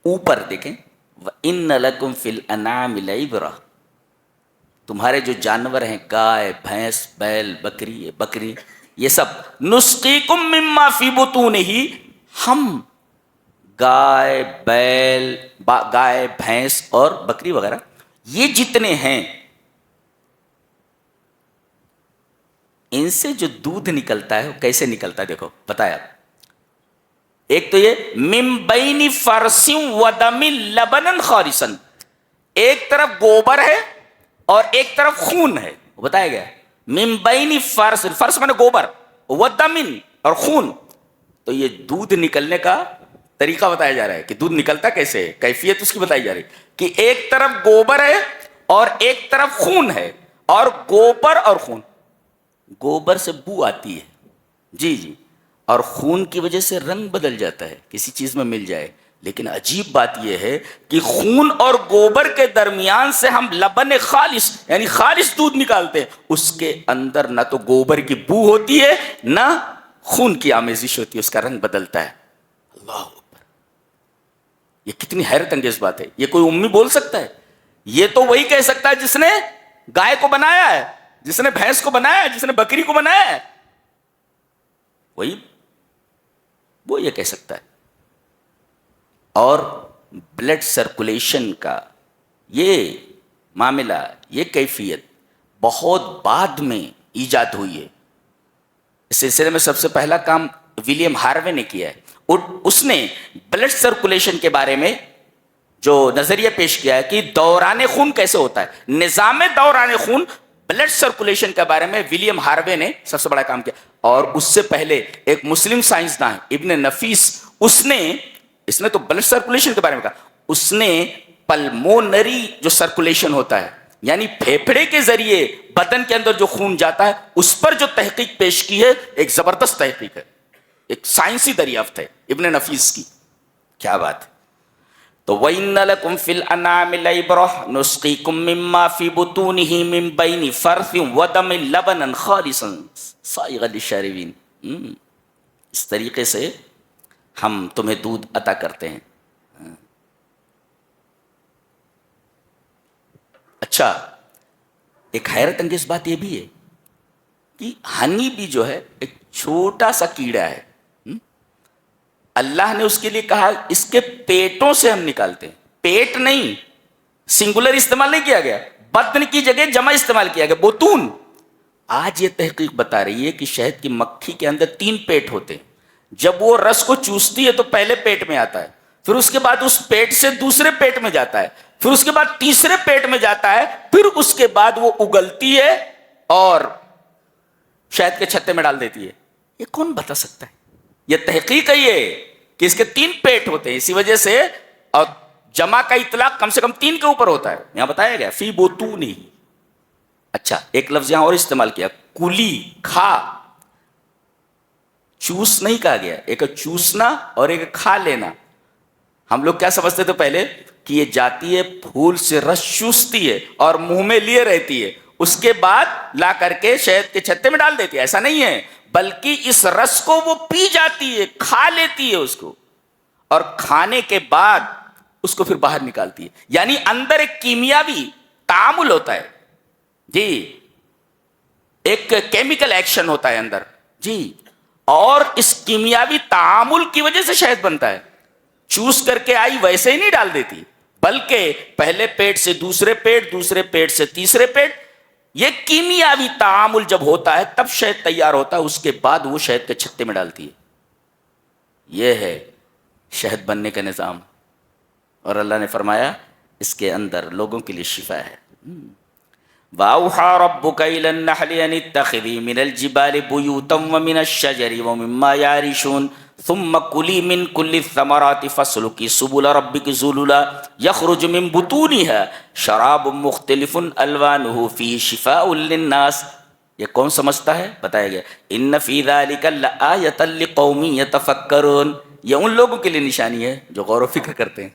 اوپر دیکھیں وَإِنَّ لَكُمْ فِي الْأَنْعَامِ لَعِبْرَةً, تمہارے جو جانور ہیں گائے, بھینس, بیل, بکری, یہ سب, نسقیکم مما فی بطونہ, ہم گائے, بیل, گائے, بھینس اور بکری وغیرہ یہ جتنے ہیں ان سے جو دودھ نکلتا ہے وہ کیسے نکلتا ہے, دیکھو بتایا. ایک تو یہ من بین فرث و دم لبنا خالصا, ایک طرف گوبر ہے اور ایک طرف خون ہے, وہ بتایا گیا من بین فرث, فرث مانے گوبر, و دم اور خون. تو یہ دودھ نکلنے کا طریقہ بتایا جا رہا ہے کہ دودھ نکلتا کیسے ہے, کیفیت اس کی بتائی جا رہی ہے کہ ایک طرف گوبر ہے اور ایک طرف خون ہے, اور گوبر اور خون گوبر سے بو آتی ہے، جی جی، اور خون کی وجہ سے رنگ بدل جاتا ہے کسی چیز میں مل جائے، لیکن عجیب بات یہ ہے کہ خون اور گوبر کے درمیان سے ہم لبن خالص یعنی خالص دودھ نکالتے ہیں، اس کے اندر نہ تو گوبر کی بو ہوتی ہے نہ خون کی آمیزش ہوتی ہے، اس کا رنگ بدلتا ہے۔ اللہ اکبر، یہ کتنی حیرت انگیز بات ہے، یہ کوئی امی بول سکتا ہے؟ یہ تو وہی کہہ سکتا ہے جس نے گائے کو بنایا ہے، جس نے بھینس کو بنایا ہے، جس نے بکری کو بنایا ہے، وہی وہ یہ کہہ سکتا ہے۔ اور بلڈ سرکولیشن کا یہ معاملہ، یہ کیفیت بہت بعد میں ایجاد ہوئی ہے۔ اس سلسلے میں سب سے پہلا کام ولیم ہاروے نے کیا ہے، اس نے بلڈ سرکولیشن کے بارے میں جو نظریہ پیش کیا ہے کہ دوران خون کیسے ہوتا ہے، نظام دوران خون، بلڈ سرکولیشن کے بارے میں ولیم ہاروے نے سب سے بڑا کام کیا۔ اور اس سے پہلے ایک مسلم سائنسدان ابن نفیس، اس نے تو بلڈ سرکولیشن کے بارے میں کہا، اس نے پلمونری جو سرکولیشن ہوتا ہے یعنی پھیپھڑے کے ذریعے بدن کے اندر جو خون جاتا ہے، اس پر جو تحقیق پیش کی ہے، ایک زبردست تحقیق ہے، ایک سائنسی دریافت ہے ابن نفیس کی۔ کیا بات ہے! تو وَإِنَّ لَكُمْ فِي الْأَنْعَامِ لَعِبْرَةً نُسْقِيكُم مِّمَّا فِي بُطُونِهِ مِن بَيْنِ فَرْثٍ وَدَمٍ لَبَنًا خَالِصًا صَائِغًا لِلشَّارِبِينَ۔ اس طریقے سے ہم تمہیں دودھ عطا کرتے ہیں۔ اچھا، ایک حیرت انگیز بات یہ بھی ہے کہ ہنی بھی جو ہے ایک چھوٹا سا کیڑا ہے، اللہ نے اس کے لیے کہا اس کے پیٹوں سے ہم نکالتے ہیں، پیٹ نہیں، سنگولر استعمال نہیں کیا گیا، بطن کی جگہ جمع استعمال کیا گیا، بطون۔ آج یہ تحقیق بتا رہی ہے کہ شہد کی مکھی کے اندر 3 پیٹ ہوتے ہیں، جب وہ رس کو چوستی ہے تو پہلے پیٹ میں آتا ہے، پھر اس کے بعد اس پیٹ سے دوسرے پیٹ میں جاتا ہے، پھر اس کے بعد تیسرے پیٹ میں جاتا ہے، پھر اس کے بعد وہ اگلتی ہے اور شہد کے چھتے میں ڈال دیتی ہے۔ یہ کون بتا سکتا ہے؟ یہ تحقیق ہے یہ کہ اس کے 3 پیٹ ہوتے ہیں، اسی وجہ سے، اور جمع کا اطلاق کم سے کم 3 کے اوپر ہوتا ہے، یہاں بتایا گیا فی بطونہ۔ اچھا، ایک لفظ یہاں اور استعمال کیا، کلی، کھا، چوس نہیں کہا گیا، ایک چوسنا اور ایک کھا لینا۔ ہم لوگ کیا سمجھتے تھے پہلے کہ یہ جاتی ہے پھول سے رس چوستی ہے اور منہ میں لیے رہتی ہے، اس کے بعد لا کر کے شہد کے چھتے میں ڈال دیتی ہے، ایسا نہیں ہے، بلکہ اس رس کو وہ پی جاتی ہے، کھا لیتی ہے اس کو، اور کھانے کے بعد اس کو پھر باہر نکالتی ہے، یعنی اندر ایک کیمیاوی تعامل ہوتا ہے، جی، ایک کیمیکل ایکشن ہوتا ہے اندر، جی، اور اس کیمیاوی تعامل کی وجہ سے شہد بنتا ہے۔ چوس کر کے آئی ویسے ہی نہیں ڈال دیتی، بلکہ پہلے پیٹ سے دوسرے پیٹ، دوسرے پیٹ سے تیسرے پیٹ، یہ کیمیاوی تعامل جب ہوتا ہے تب شہد تیار ہوتا ہے، اس کے بعد وہ شہد کے چھتے میں ڈالتی ہے۔ یہ ہے شہد بننے کا نظام، اور اللہ نے فرمایا اس کے اندر لوگوں کے لیے شفا ہے۔ وَأَوْحَى رَبُّكَ إِلَى النَّحْلِ أَنِ اتَّخِذِي مِنَ الْجِبَالِ بُيُوتًا وَمِنَ الشَّجَرِ وَمِمَّا يَعْرِشُونَ ثُمَّ كُلِي مِن كُلِّ الثَّمَرَاتِ فَاسْلُكِي سُبُلَ رَبِّكِ ذُلُلًا يَخْرُجُ مِن بُطُونِهَا شَرَابٌ مُخْتَلِفٌ أَلْوَانُهُ فِيهِ شِفَاءٌ لِلنَّاسِ۔ یہ کون سمجھتا ہے؟ بتایا گیا إِنَّ فِي ذَلِكَ لَآيَةً لِقَوْمٍ يَتَفَكَّرُونَ، یہ ان لوگوں کے لیے نشانی ہے جو غور و فکر کرتے ہیں۔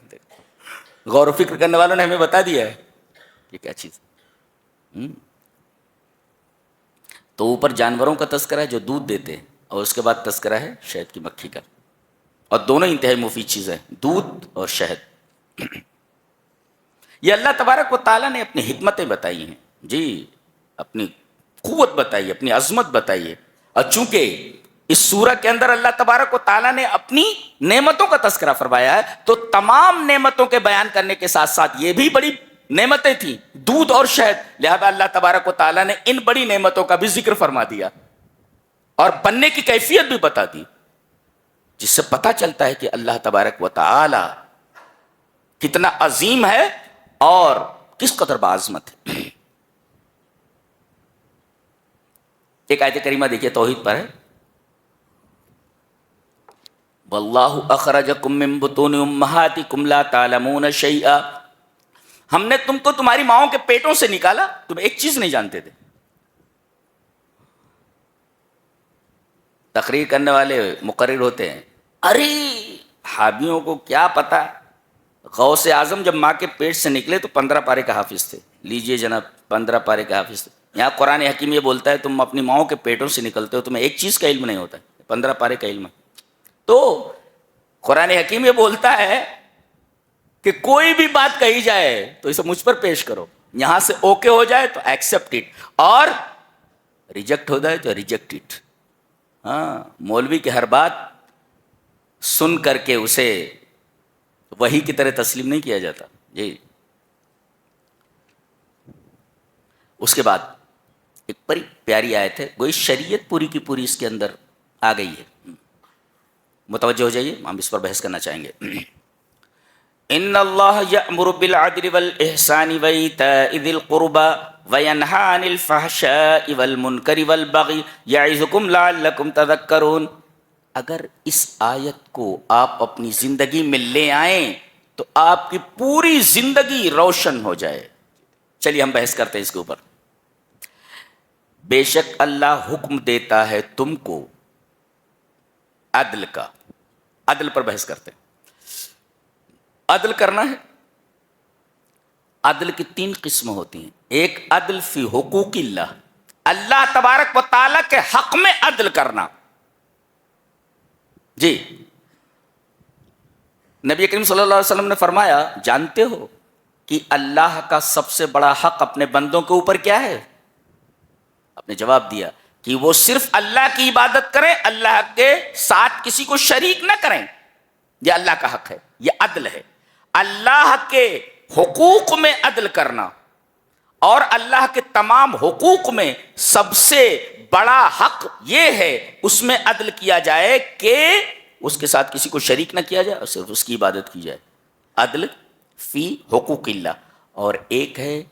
غور و فکر کرنے والوں نے ہمیں بتا دیا ہے یہ کیا چیز۔ تو اوپر جانوروں کا تذکرہ ہے جو دودھ دیتے ہیں، اور اس کے بعد تذکرہ ہے شہد کی مکھی کا، اور دونوں انتہائی مفید چیزیں ہیں، دودھ اور شہد۔ یہ اللہ تبارک و تعالیٰ نے اپنی حکمتیں بتائی ہیں، جی، اپنی قوت بتائی ہے، اپنی عظمت بتائی ہے، اور چونکہ اس سورہ کے اندر اللہ تبارک و تعالیٰ نے اپنی نعمتوں کا تذکرہ فرمایا ہے، تو تمام نعمتوں کے بیان کرنے کے ساتھ ساتھ یہ بھی بڑی نعمتیں تھیں، دودھ اور شہد، لہذا اللہ تبارک و تعالیٰ نے ان بڑی نعمتوں کا بھی ذکر فرما دیا اور بننے کی کیفیت بھی بتا دی، جس سے پتہ چلتا ہے کہ اللہ تبارک و تعالیٰ کتنا عظیم ہے اور کس قدر بعظمت ہے۔ ایک آیت کریمہ دیکھیے توحید پر ہے، وَاللَّهُ أَخْرَجَكُم مِّن بُطُونِ أُمَّهَاتِكُمْ لَا تَعْلَمُونَ شَيْئًا، ہم نے تم کو تمہاری ماؤں کے پیٹوں سے نکالا، تم ایک چیز نہیں جانتے تھے، تقریر کرنے والے مقرر ہوتے ہیں، ارے حامیوں کو کیا پتا، غوث اعظم جب ماں کے پیٹ سے نکلے تو 15 پارے کا حافظ تھے. لیجئے جناب 15 پارے کا حافظ تھے. یہاں قرآن حکیم یہ بولتا ہے تم اپنی ماؤں کے پیٹوں سے نکلتے ہو، تمہیں ایک چیز کا علم نہیں ہوتا ہے، 15 پارے کا علم ہے. تو قرآن حکیم یہ بولتا ہے کہ کوئی بھی بات کہی جائے تو اسے مجھ پر پیش کرو، یہاں سے اوکے ہو جائے تو ایکسپٹ اٹ، اور ریجیکٹ ہو جائے تو ریجیکٹ اٹ. ہاں، مولوی کی ہر بات سن کر کے اسے وحی کی طرح تسلیم نہیں کیا جاتا. جی اس کے بعد ایک بڑی پیاری آیت ہے، گوئی شریعت پوری کی پوری اس کے اندر آ گئی ہے. متوجہ ہو جائیے، ہم اس پر بحث کرنا چاہیں گے. ان اللہ یأمر بالعدل والاحسان وایتاء ذی القربى وینہی عن الفحشاء والمنکر والبغی یعظکم لعلکم تذکرون. اگر اس آیت کو آپ اپنی زندگی میں لے آئیں تو آپ کی پوری زندگی روشن ہو جائے. چلیے ہم بحث کرتے ہیں اس کے اوپر. بے شک اللہ حکم دیتا ہے تم کو عدل کا. عدل پر بحث کرتے ہیں. عدل کرنا ہے. عدل کی 3 قسمیں ہوتی ہیں. ایک عدل فی حقوق اللہ، اللہ تبارک و تعالیٰ کے حق میں عدل کرنا. جی نبی کریم صلی اللہ علیہ وسلم نے فرمایا، جانتے ہو کہ اللہ کا سب سے بڑا حق اپنے بندوں کے اوپر کیا ہے؟ آپ نے جواب دیا کہ وہ صرف اللہ کی عبادت کریں، اللہ کے ساتھ کسی کو شریک نہ کریں. یہ اللہ کا حق ہے، یہ عدل ہے. اللہ کے حقوق میں عدل کرنا، اور اللہ کے تمام حقوق میں سب سے بڑا حق یہ ہے اس میں عدل کیا جائے کہ اس کے ساتھ کسی کو شریک نہ کیا جائے اور صرف اس کی عبادت کی جائے. عدل فی حقوق اللہ. اور ایک ہے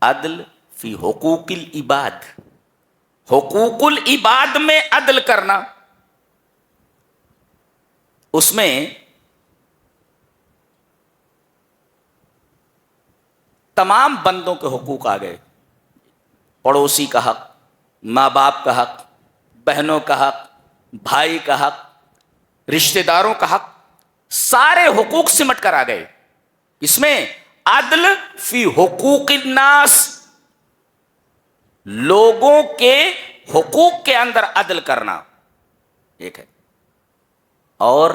عدل فی حقوق العباد، حقوق العباد میں عدل کرنا. اس میں تمام بندوں کے حقوق آ گئے. پڑوسی کا حق، ماں باپ کا حق، بہنوں کا حق، بھائی کا حق، رشتہ داروں کا حق، سارے حقوق سمٹ کر آ گئے. اس میں عدل فی حقوق الناس، لوگوں کے حقوق کے اندر عدل کرنا ایک ہے. اور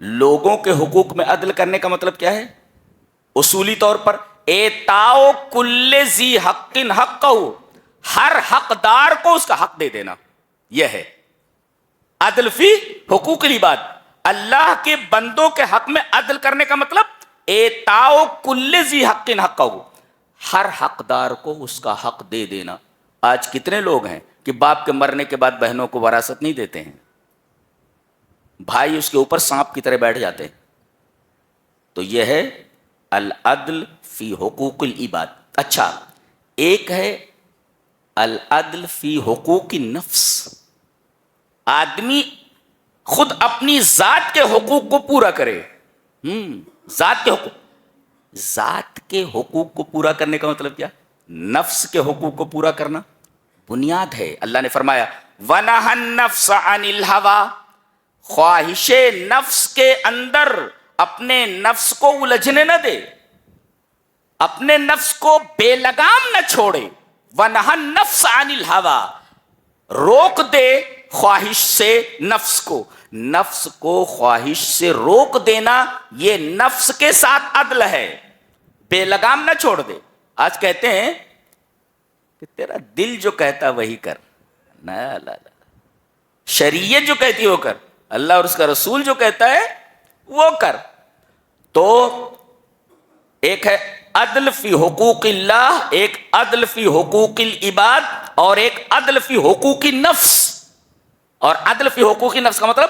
لوگوں کے حقوق میں عدل کرنے کا مطلب کیا ہے؟ اصولی طور پر ایتاؤ کل ذی حق حقہ، ہر حقدار کو اس کا حق دے دینا. یہ ہے عدل فی حقوق العباد. اللہ کے بندوں کے حق میں عدل کرنے کا مطلب ایتاؤ کل ذی حق حقہ، ہر حقدار کو اس کا حق دے دینا. آج کتنے لوگ ہیں کہ باپ کے مرنے کے بعد بہنوں کو وراثت نہیں دیتے ہیں، بھائی اس کے اوپر سانپ کی طرح بیٹھ جاتے ہیں. تو یہ ہے العدل فی حقوق العباد. اچھا، ایک ہے العدل فی حقوق النفس. آدمی خود اپنی ذات کے حقوق کو پورا کرے. ذات کے حقوق کو پورا کرنے کا مطلب کیا؟ نفس کے حقوق کو پورا کرنا بنیاد ہے. اللہ نے فرمایا وَنَهَا النَّفْسَ عَنِ الْهَوَىٰ، خواہش نفس کے اندر اپنے نفس کو الجھنے نہ دے، اپنے نفس کو بے لگام نہ چھوڑے. وَنَهَا النَّفْسَ عَنِ الْهَوَىٰ، روک دے خواہش سے نفس کو. نفس کو خواہش سے روک دینا یہ نفس کے ساتھ عدل ہے، بے لگام نہ چھوڑ دے. آج کہتے ہیں کہ تیرا دل جو کہتا وہی کر، لا، شریعت جو کہتی وہ کر، اللہ اور اس کا رسول جو کہتا ہے وہ کر. تو ایک ہے عدل فی حقوق اللہ، ایک عدل فی حقوق العباد، اور ایک عدل فی حقوق النفس. اور عدل فی حقوق النفس کا مطلب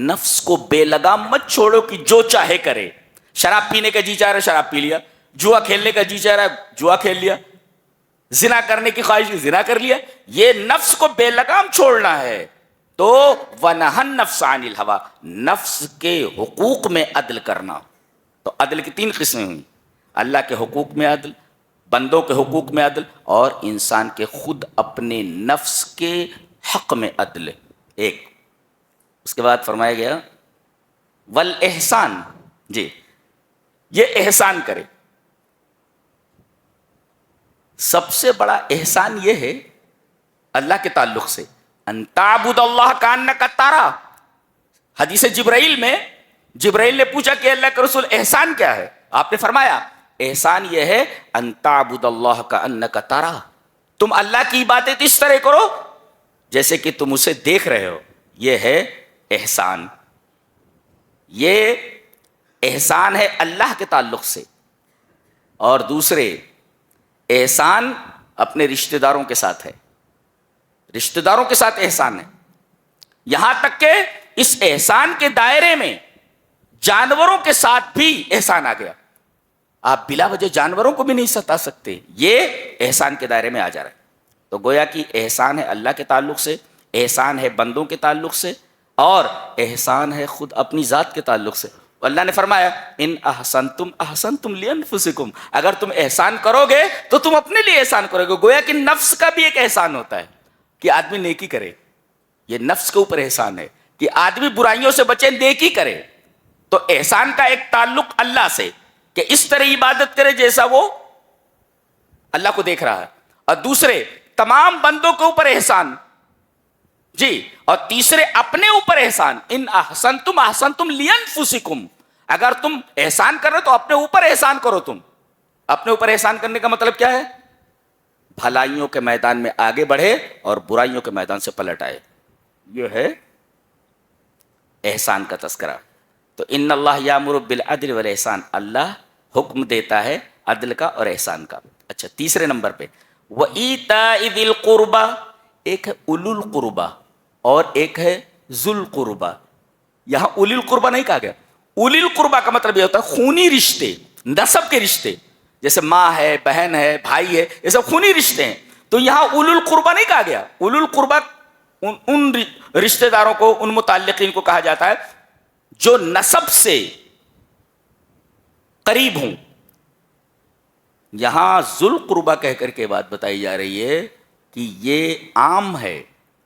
نفس کو بے لگام مت چھوڑو کہ جو چاہے کرے. شراب پینے کا جی چاہ رہا ہے شراب پی لیا، جوا کھیلنے کا جی چاہ رہا ہے جوا کھیل لیا، زنا کرنے کی خواہش زنا کر لیا. یہ نفس کو بے لگام چھوڑنا ہے. تو وَنَهَا النَّفْسَ عَنِ الْهَوَىٰ، نفس کے حقوق میں عدل کرنا. تو عدل کی 3 قسمیں ہوئیں، اللہ کے حقوق میں عدل، بندوں کے حقوق میں عدل اور انسان کے خود اپنے نفس کے حق میں عدل ایک. اس کے بعد فرمایا گیا والاحسان، جی یہ احسان کرے. سب سے بڑا احسان یہ ہے اللہ کے تعلق سے، ان تعبد اللہ کانک ترا. حدیث جبرائیل میں جبرائیل نے پوچھا کہ اللہ کے رسول احسان کیا ہے؟ آپ نے فرمایا احسان یہ ہے ان تعبد اللہ کانک ترا، تم اللہ کی عبادت اس طرح کرو جیسے کہ تم اسے دیکھ رہے ہو. یہ ہے احسان. یہ احسان ہے اللہ کے تعلق سے. اور دوسرے احسان اپنے رشتہ داروں کے ساتھ ہے. رشتہ داروں کے ساتھ احسان ہے، یہاں تک کہ اس احسان کے دائرے میں جانوروں کے ساتھ بھی احسان آ گیا. آپ بلا وجہ جانوروں کو بھی نہیں ستا سکتے، یہ احسان کے دائرے میں آ جا رہا ہے. تو گویا کہ احسان ہے اللہ کے تعلق سے، احسان ہے بندوں کے تعلق سے، اور احسان ہے خود اپنی ذات کے تعلق سے. اللہ نے فرمایا ان احسنتم احسنتم لانفسکم، اگر تم احسان کرو گے تو تم اپنے لیے احسان کرو گے. گویا کہ نفس کا بھی ایک احسان ہوتا ہے کہ آدمی نیکی کرے. یہ نفس کے اوپر احسان ہے کہ آدمی برائیوں سے بچے، نیکی کرے. تو احسان کا ایک تعلق اللہ سے کہ اس طرح عبادت کرے جیسا وہ اللہ کو دیکھ رہا ہے. اور دوسرے تمام بندوں کے اوپر احسان، جی. اور تیسرے اپنے اوپر احسان، ان احسنتم احسنتم لانفسکم، اگر تم احسان کر رہے تو اپنے اوپر احسان کرو. تم اپنے اوپر احسان کرنے کا مطلب کیا ہے؟ بھلائیوں کے میدان میں آگے بڑھے اور برائیوں کے میدان سے پلٹ آئے. یہ ہے احسان کا تذکرہ. تو ان اللہ یامر بالعدل والاحسان، اللہ حکم دیتا ہے عدل کا اور احسان کا. اچھا، تیسرے نمبر پہ وَإِيتَاءِ ذِي الْقُرْبَى، ایک ہے اولو القربہ اور ایک ہے ذو القربہ. یہاں اولی القربہ نہیں کہا گیا. اولی القربہ کا مطلب یہ ہوتا ہے خونی رشتے، نسب کے رشتے، جیسے ماں ہے، بہن ہے، بھائی ہے، یہ سب خونی رشتے ہیں. تو یہاں اولو القربہ نہیں کہا گیا. اولو القربہ ان رشتے داروں کو، ان متعلقین کو کہا جاتا ہے جو نسب سے قریب ہوں. یہاں ذو القربہ کہہ کر کے بات بتائی جا رہی ہے کہ یہ عام ہے،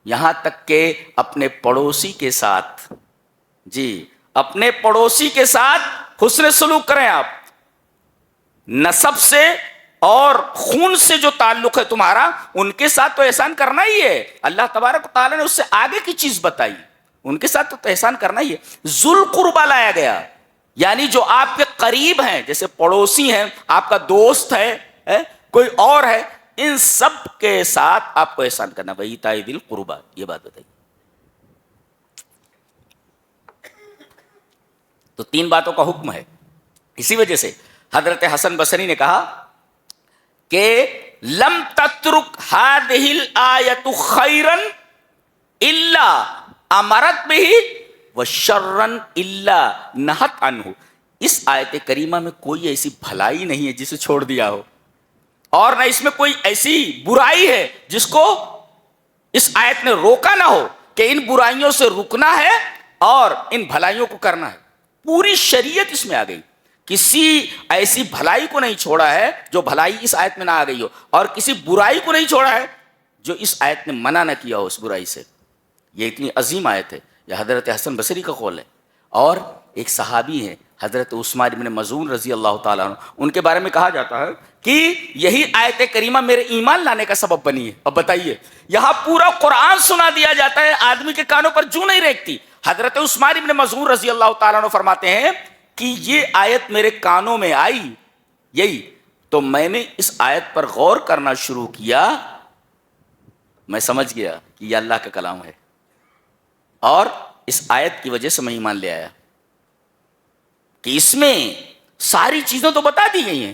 یہاں تک کہ اپنے پڑوسی کے ساتھ، جی اپنے پڑوسی کے ساتھ حسن سلوک کریں. آپ نسب سے اور خون سے جو تعلق ہے تمہارا، ان کے ساتھ تو احسان کرنا ہی ہے. اللہ تبارک و تعالیٰ نے اس سے آگے کی چیز بتائی، ان کے ساتھ تو احسان کرنا ہی ہے. ذو القربہ لایا گیا، یعنی جو آپ کے قریب ہیں، جیسے پڑوسی ہیں، آپ کا دوست ہے، کوئی اور ہے، ان سب کے ساتھ آپ کو احسان کرنا. وَإِيتَاءِ ذِي الْقُرْبَى، یہ بات بتائی. تو تین باتوں کا حکم ہے. اسی وجہ سے حضرت حسن بصری نے کہا کہ لم تترک هذه الآیۃ خیرا الا امرت به وشرا الا نہت عنہ. اس آیت کریمہ میں کوئی ایسی بھلائی نہیں ہے جسے چھوڑ دیا ہو، اور نہ اس میں کوئی ایسی برائی ہے جس کو اس آیت نے روکا نہ ہو کہ ان برائیوں سے رکنا ہے اور ان بھلائیوں کو کرنا ہے. پوری شریعت اس میں آ گئی. کسی ایسی بھلائی کو نہیں چھوڑا ہے جو بھلائی اس آیت میں نہ آ گئی ہو، اور کسی برائی کو نہیں چھوڑا ہے جو اس آیت نے منع نہ کیا ہو اس برائی سے. یہ اتنی عظیم آیت ہے. یہ حضرت حسن بصری کا قول ہے. اور ایک صحابی ہیں حضرت عثمان بن مظعون رضی اللہ تعالیٰ عنہ، ان کے بارے میں کہا جاتا ہے کہ یہی آیت کریمہ میرے ایمان لانے کا سبب بنی ہے. اب بتائیے، یہاں پورا قرآن سنا دیا جاتا ہے، آدمی کے کانوں پر جوں نہیں ریکتی. حضرت عثمان بن مظعون رضی اللہ تعالیٰ عنہ فرماتے ہیں کہ یہ آیت میرے کانوں میں آئی یہی تو میں نے اس آیت پر غور کرنا شروع کیا. میں سمجھ گیا کہ یہ اللہ کا کلام ہے، اور اس آیت کی وجہ سے میں ایمان لے آیا کہ اس میں ساری چیزیں تو بتا دی گئی ہیں.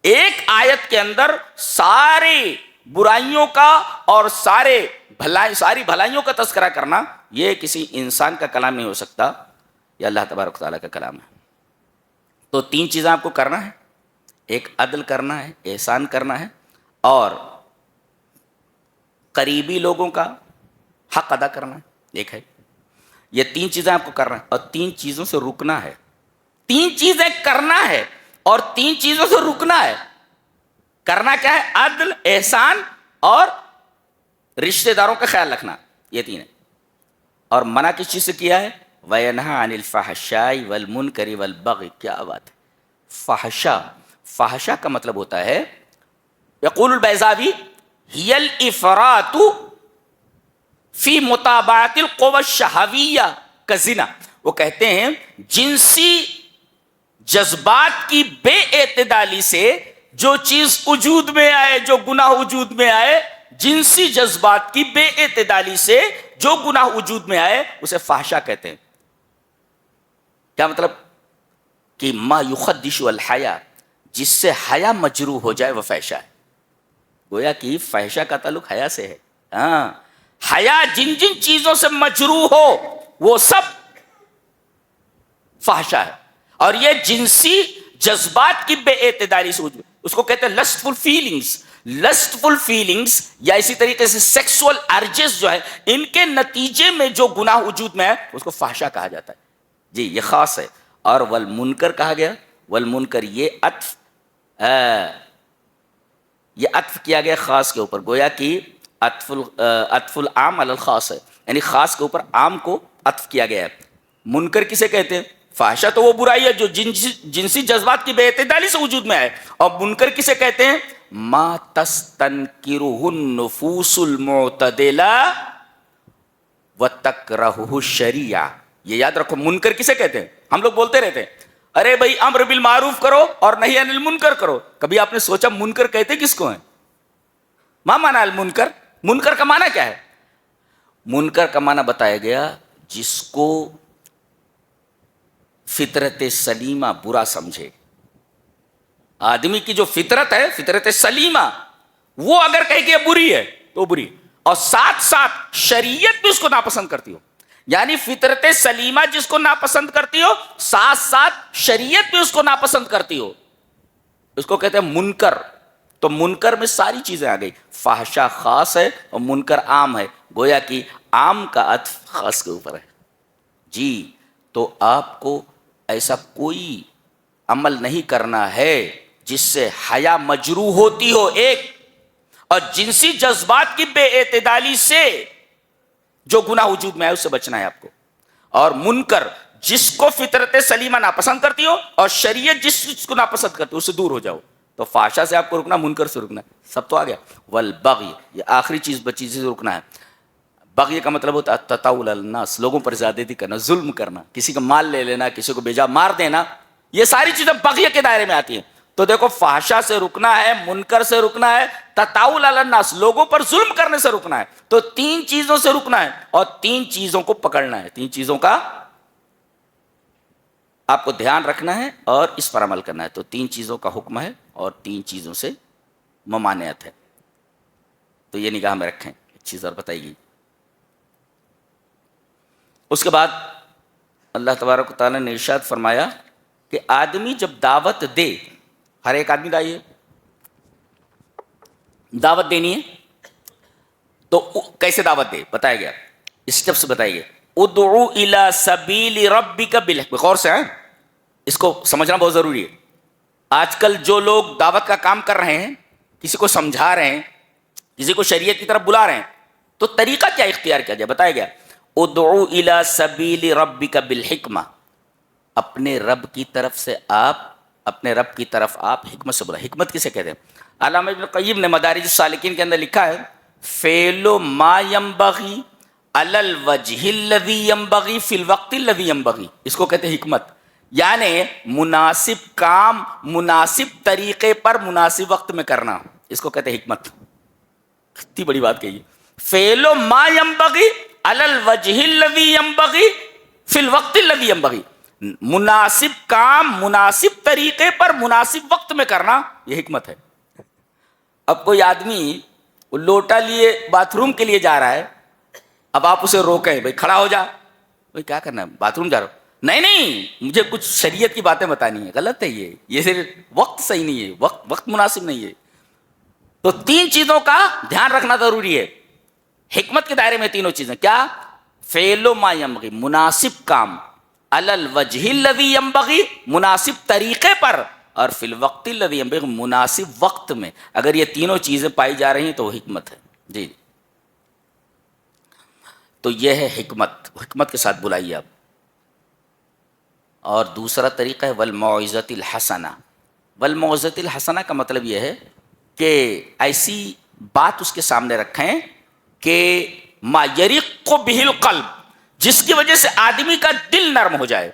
ایک آیت کے اندر سارے برائیوں کا اور ساری بھلائیوں کا تذکرہ کرنا، یہ کسی انسان کا کلام نہیں ہو سکتا، یہ اللہ تبارک و تعالیٰ کا کلام ہے. تو تین چیزیں آپ کو کرنا ہے، ایک عدل کرنا ہے، احسان کرنا ہے، اور قریبی لوگوں کا حق ادا کرنا ہے. ایک ہے یہ تین چیزیں آپ کو کرنا ہے، اور تین چیزوں سے رکنا ہے. تین چیزیں کرنا ہے اور تین چیزوں سے رکنا ہے. کرنا کیا ہے؟ عدل، احسان اور رشتہ داروں کا خیال رکھنا، یہ تین ہے. اور منع کس چیز سے کیا ہے؟ وَيَنْهَا عَنِ الْفَحْشَاءِ وَالْمُنْكَرِ وَالْبَغْيِ. کیا بات ہے! فحشا، فحشا کا مطلب ہوتا ہے، یقول البیضاوی هِيَ الْإِفْرَاطُ فی متابعت القوى الشہویہ کالزنا. وہ کہتے ہیں جنسی جذبات کی بے اعتدالی سے جو چیز وجود میں آئے، جو گناہ وجود میں آئے، جنسی جذبات کی بے اعتدالی سے جو گناہ وجود میں آئے اسے فحشا کہتے ہیں. کیا مطلب؟ کہ ما یخدش الحیا، جس سے حیا مجروح ہو جائے وہ فحشا ہے. گویا کہ فحشا کا تعلق حیا سے ہے. ہاں، حیا جن جن چیزوں سے مجروح ہو وہ سب فحشا ہے. اور یہ جنسی جذبات کی بے اعتدالی سے اس کو کہتے ہیں لسٹفل فیلنگز. لسٹفل فیلنگز یا اسی طریقے سے سیکسول ارجز جو ہے، ان کے نتیجے میں جو گناہ وجود میں ہے اس کو فحشا کہا جاتا ہے. جی یہ خاص ہے. اور والمنکر کہا گیا. والمنکر یہ عطف کیا گیا خاص کے اوپر، گویا کہ عطف العام علی الخاص ہے، یعنی خاص کے اوپر عام کو عطف کیا گیا ہے. منکر کسے کہتے ہیں؟ فحشا تو وہ برائی ہے جو جنسی جذبات کی بے اعتدالی سے وجود میں آئے. اور منکر کسے کہتے ہیں؟ ما تستنکرہ النفوس المعتدلہ وتکرہہ الشریعہ. یہ یاد رکھو، منکر کسے کہتے ہیں؟ ہم لوگ بولتے رہتے ہیں ارے بھائی امر بالمعروف کرو اور نہی عن المنکر کرو. کبھی آپ نے سوچا منکر کہتے کس کو ہیں؟ ما معنی المنکر؟ منکر کا معنی کیا ہے؟ منکر کا معنی بتایا گیا جس کو فطرت سلیمہ برا سمجھے. آدمی کی جو فطرت ہے، فطرت سلیمہ، وہ اگر کہے کہ یہ بری ہے تو بری، اور ساتھ ساتھ شریعت بھی اس کو ناپسند کرتی ہو. یعنی فطرت سلیمہ جس کو ناپسند کرتی ہو، ساتھ ساتھ شریعت بھی اس کو ناپسند کرتی ہو، اس کو کہتے ہیں منکر. تو منکر میں ساری چیزیں آ گئی. فحشا خاص ہے اور منکر عام ہے. گویا کہ عام کا عطف خاص کے اوپر ہے. جی تو آپ کو ایسا کوئی عمل نہیں کرنا ہے جس سے حیا مجروح ہوتی ہو ایک، اور جنسی جذبات کی بے اعتدالی سے جو گناہ وجود میں ہے اس سے بچنا ہے آپ کو. اور منکر جس کو فطرت سلیمہ ناپسند کرتی ہو اور شریعت جس چیز کو ناپسند کرتی ہو اس سے دور ہو جاؤ. تو فحشا سے آپ کو رکنا، منکر سے رکنا، سب تو آ گیا. والبغی، یہ آخری چیز بچی سے رکنا ہے. بغی کا مطلب ہوتا ہے تطاول الناس، لوگوں پر زیادتی کرنا، ظلم کرنا، کسی کا مال لے لینا، کسی کو بیجا مار دینا، یہ ساری چیزیں بغی کے دائرے میں آتی ہیں. تو دیکھو فحشا سے رکنا ہے، منکر سے رکنا ہے، تطاول علی الناس لوگوں پر ظلم کرنے سے رکنا ہے. تو تین چیزوں سے رکنا ہے اور تین چیزوں کو پکڑنا ہے. تین چیزوں کا آپ کو دھیان رکھنا ہے اور اس پر عمل کرنا ہے. تو تین چیزوں کا حکم ہے اور تین چیزوں سے ممانعت ہے. تو یہ نگاہ میں رکھیں. ایک چیز اور بتائی گئی. اس کے بعد اللہ تبارک و تعالیٰ نے ارشاد فرمایا کہ آدمی جب دعوت دے، ہر ایک آدمی دائی ہے، دعوت دینی ہے تو کیسے دعوت دے بتایا گیا، اسٹیپس بتائے گئے. ادعو الی سبیل ربک بالحکمہ. غور سے اس کو سمجھنا بہت ضروری ہے. آج کل جو لوگ دعوت کا کام کر رہے ہیں، کسی کو سمجھا رہے ہیں، کسی کو شریعت کی طرف بلا رہے ہیں، تو طریقہ کیا اختیار کیا جائے بتایا گیا. ادعو الی سبیل ربک بالحکمہ. اپنے رب کی طرف سے آپ حکمت سے بلا. حکمت کسے کہتے ہیں؟ علامہ ابن قیم نے مدارج السالکین کے اندر لکھا ہے فعل ما ينبغي علی الوجہ الذی ينبغي فی الوقت الذی ينبغي. اس کو کہتے ہیں حکمت. یعنی مناسب کام مناسب طریقے پر مناسب وقت میں کرنا، اس کو کہتے ہیں حکمت. کتنی بڑی بات کہی. فعل ما ينبغي علی الوجہ الذی ينبغي فی الوقت الذی ينبغي. مناسب کام مناسب طریقے پر مناسب وقت میں کرنا، یہ حکمت ہے. اب کوئی آدمی لوٹا لیے باتھ روم کے لیے جا رہا ہے، اب آپ اسے روکیں، بھائی کھڑا ہو جا، بھائی کیا کرنا ہے، باتھ روم جا رہا ہو. نہیں مجھے کچھ شریعت کی باتیں بتانی ہے. غلط ہے یہ صرف وقت صحیح نہیں ہے، وقت مناسب نہیں ہے. تو تین چیزوں کا دھیان رکھنا ضروری ہے. حکمت کے دائرے میں تینوں چیزیں کیا؟ فعل ما ينبغي، مناسب کام، علی الوجہ الذی ينبغي، مناسب طریقے پر، اور فی الوقت الذی ينبغي، مناسب وقت میں. اگر یہ تینوں چیزیں پائی جا رہی ہیں تو وہ حکمت ہے. جی تو یہ ہے حکمت، حکمت کے ساتھ بلائیے آپ. اور دوسرا طریقہ ہے والموعظۃ الحسنہ. والموعظۃ الحسنہ کا مطلب یہ ہے کہ ایسی بات اس کے سامنے رکھیں کہ ما یرق بہ القلب، جس کی وجہ سے آدمی کا دل نرم ہو جائے.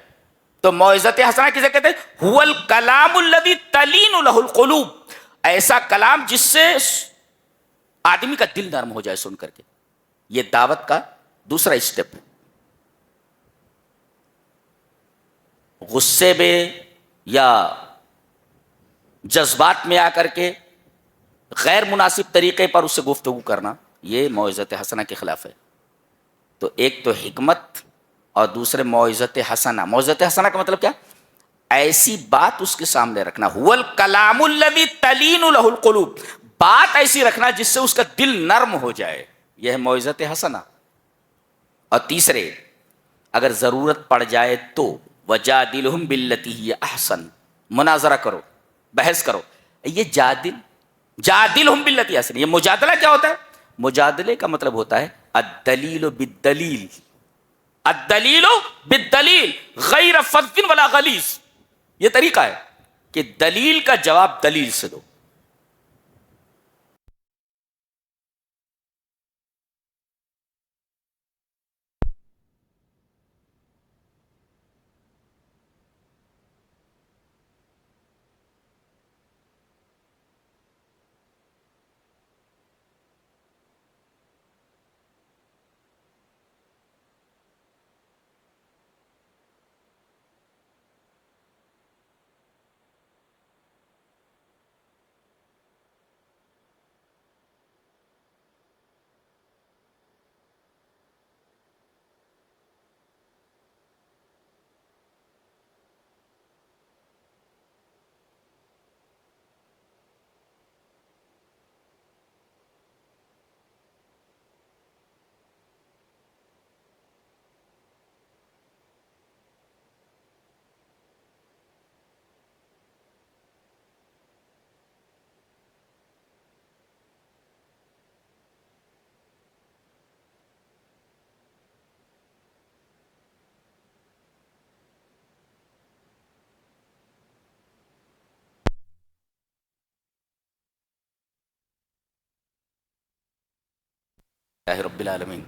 تو موعظۃ حسنہ کسے کہتے ہیں؟ هو الکلام الذی تلین له القلوب، ایسا کلام جس سے آدمی کا دل نرم ہو جائے سن کر کے. یہ دعوت کا دوسرا اسٹیپ ہے. غصے میں یا جذبات میں آ کر کے غیر مناسب طریقے پر اس سے گفتگو کرنا، یہ موعظت حسنہ کے خلاف ہے. تو ایک تو حکمت اور دوسرے موعظت حسنہ. موعظت حسنہ کا مطلب کیا؟ ایسی بات اس کے سامنے رکھنا، هو الکلام الذی تلین له القلوب، بات ایسی رکھنا جس سے اس کا دل نرم ہو جائے. یہ ہے موعظت حسنہ. اور تیسرے، اگر ضرورت پڑ جائے تو وجادلہم باللتی ہی احسن، مناظرہ کرو، بحث کرو. یہ جادلہم باللتی احسن، یہ مجادلہ کیا ہوتا ہے؟ مجادلے کا مطلب ہوتا ہے الدلیل بالدلیل، الدلیل بالدلیل غیر فظ ولا غلیظ. یہ طریقہ ہے کہ دلیل کا جواب دلیل سے دو. رب العالمین.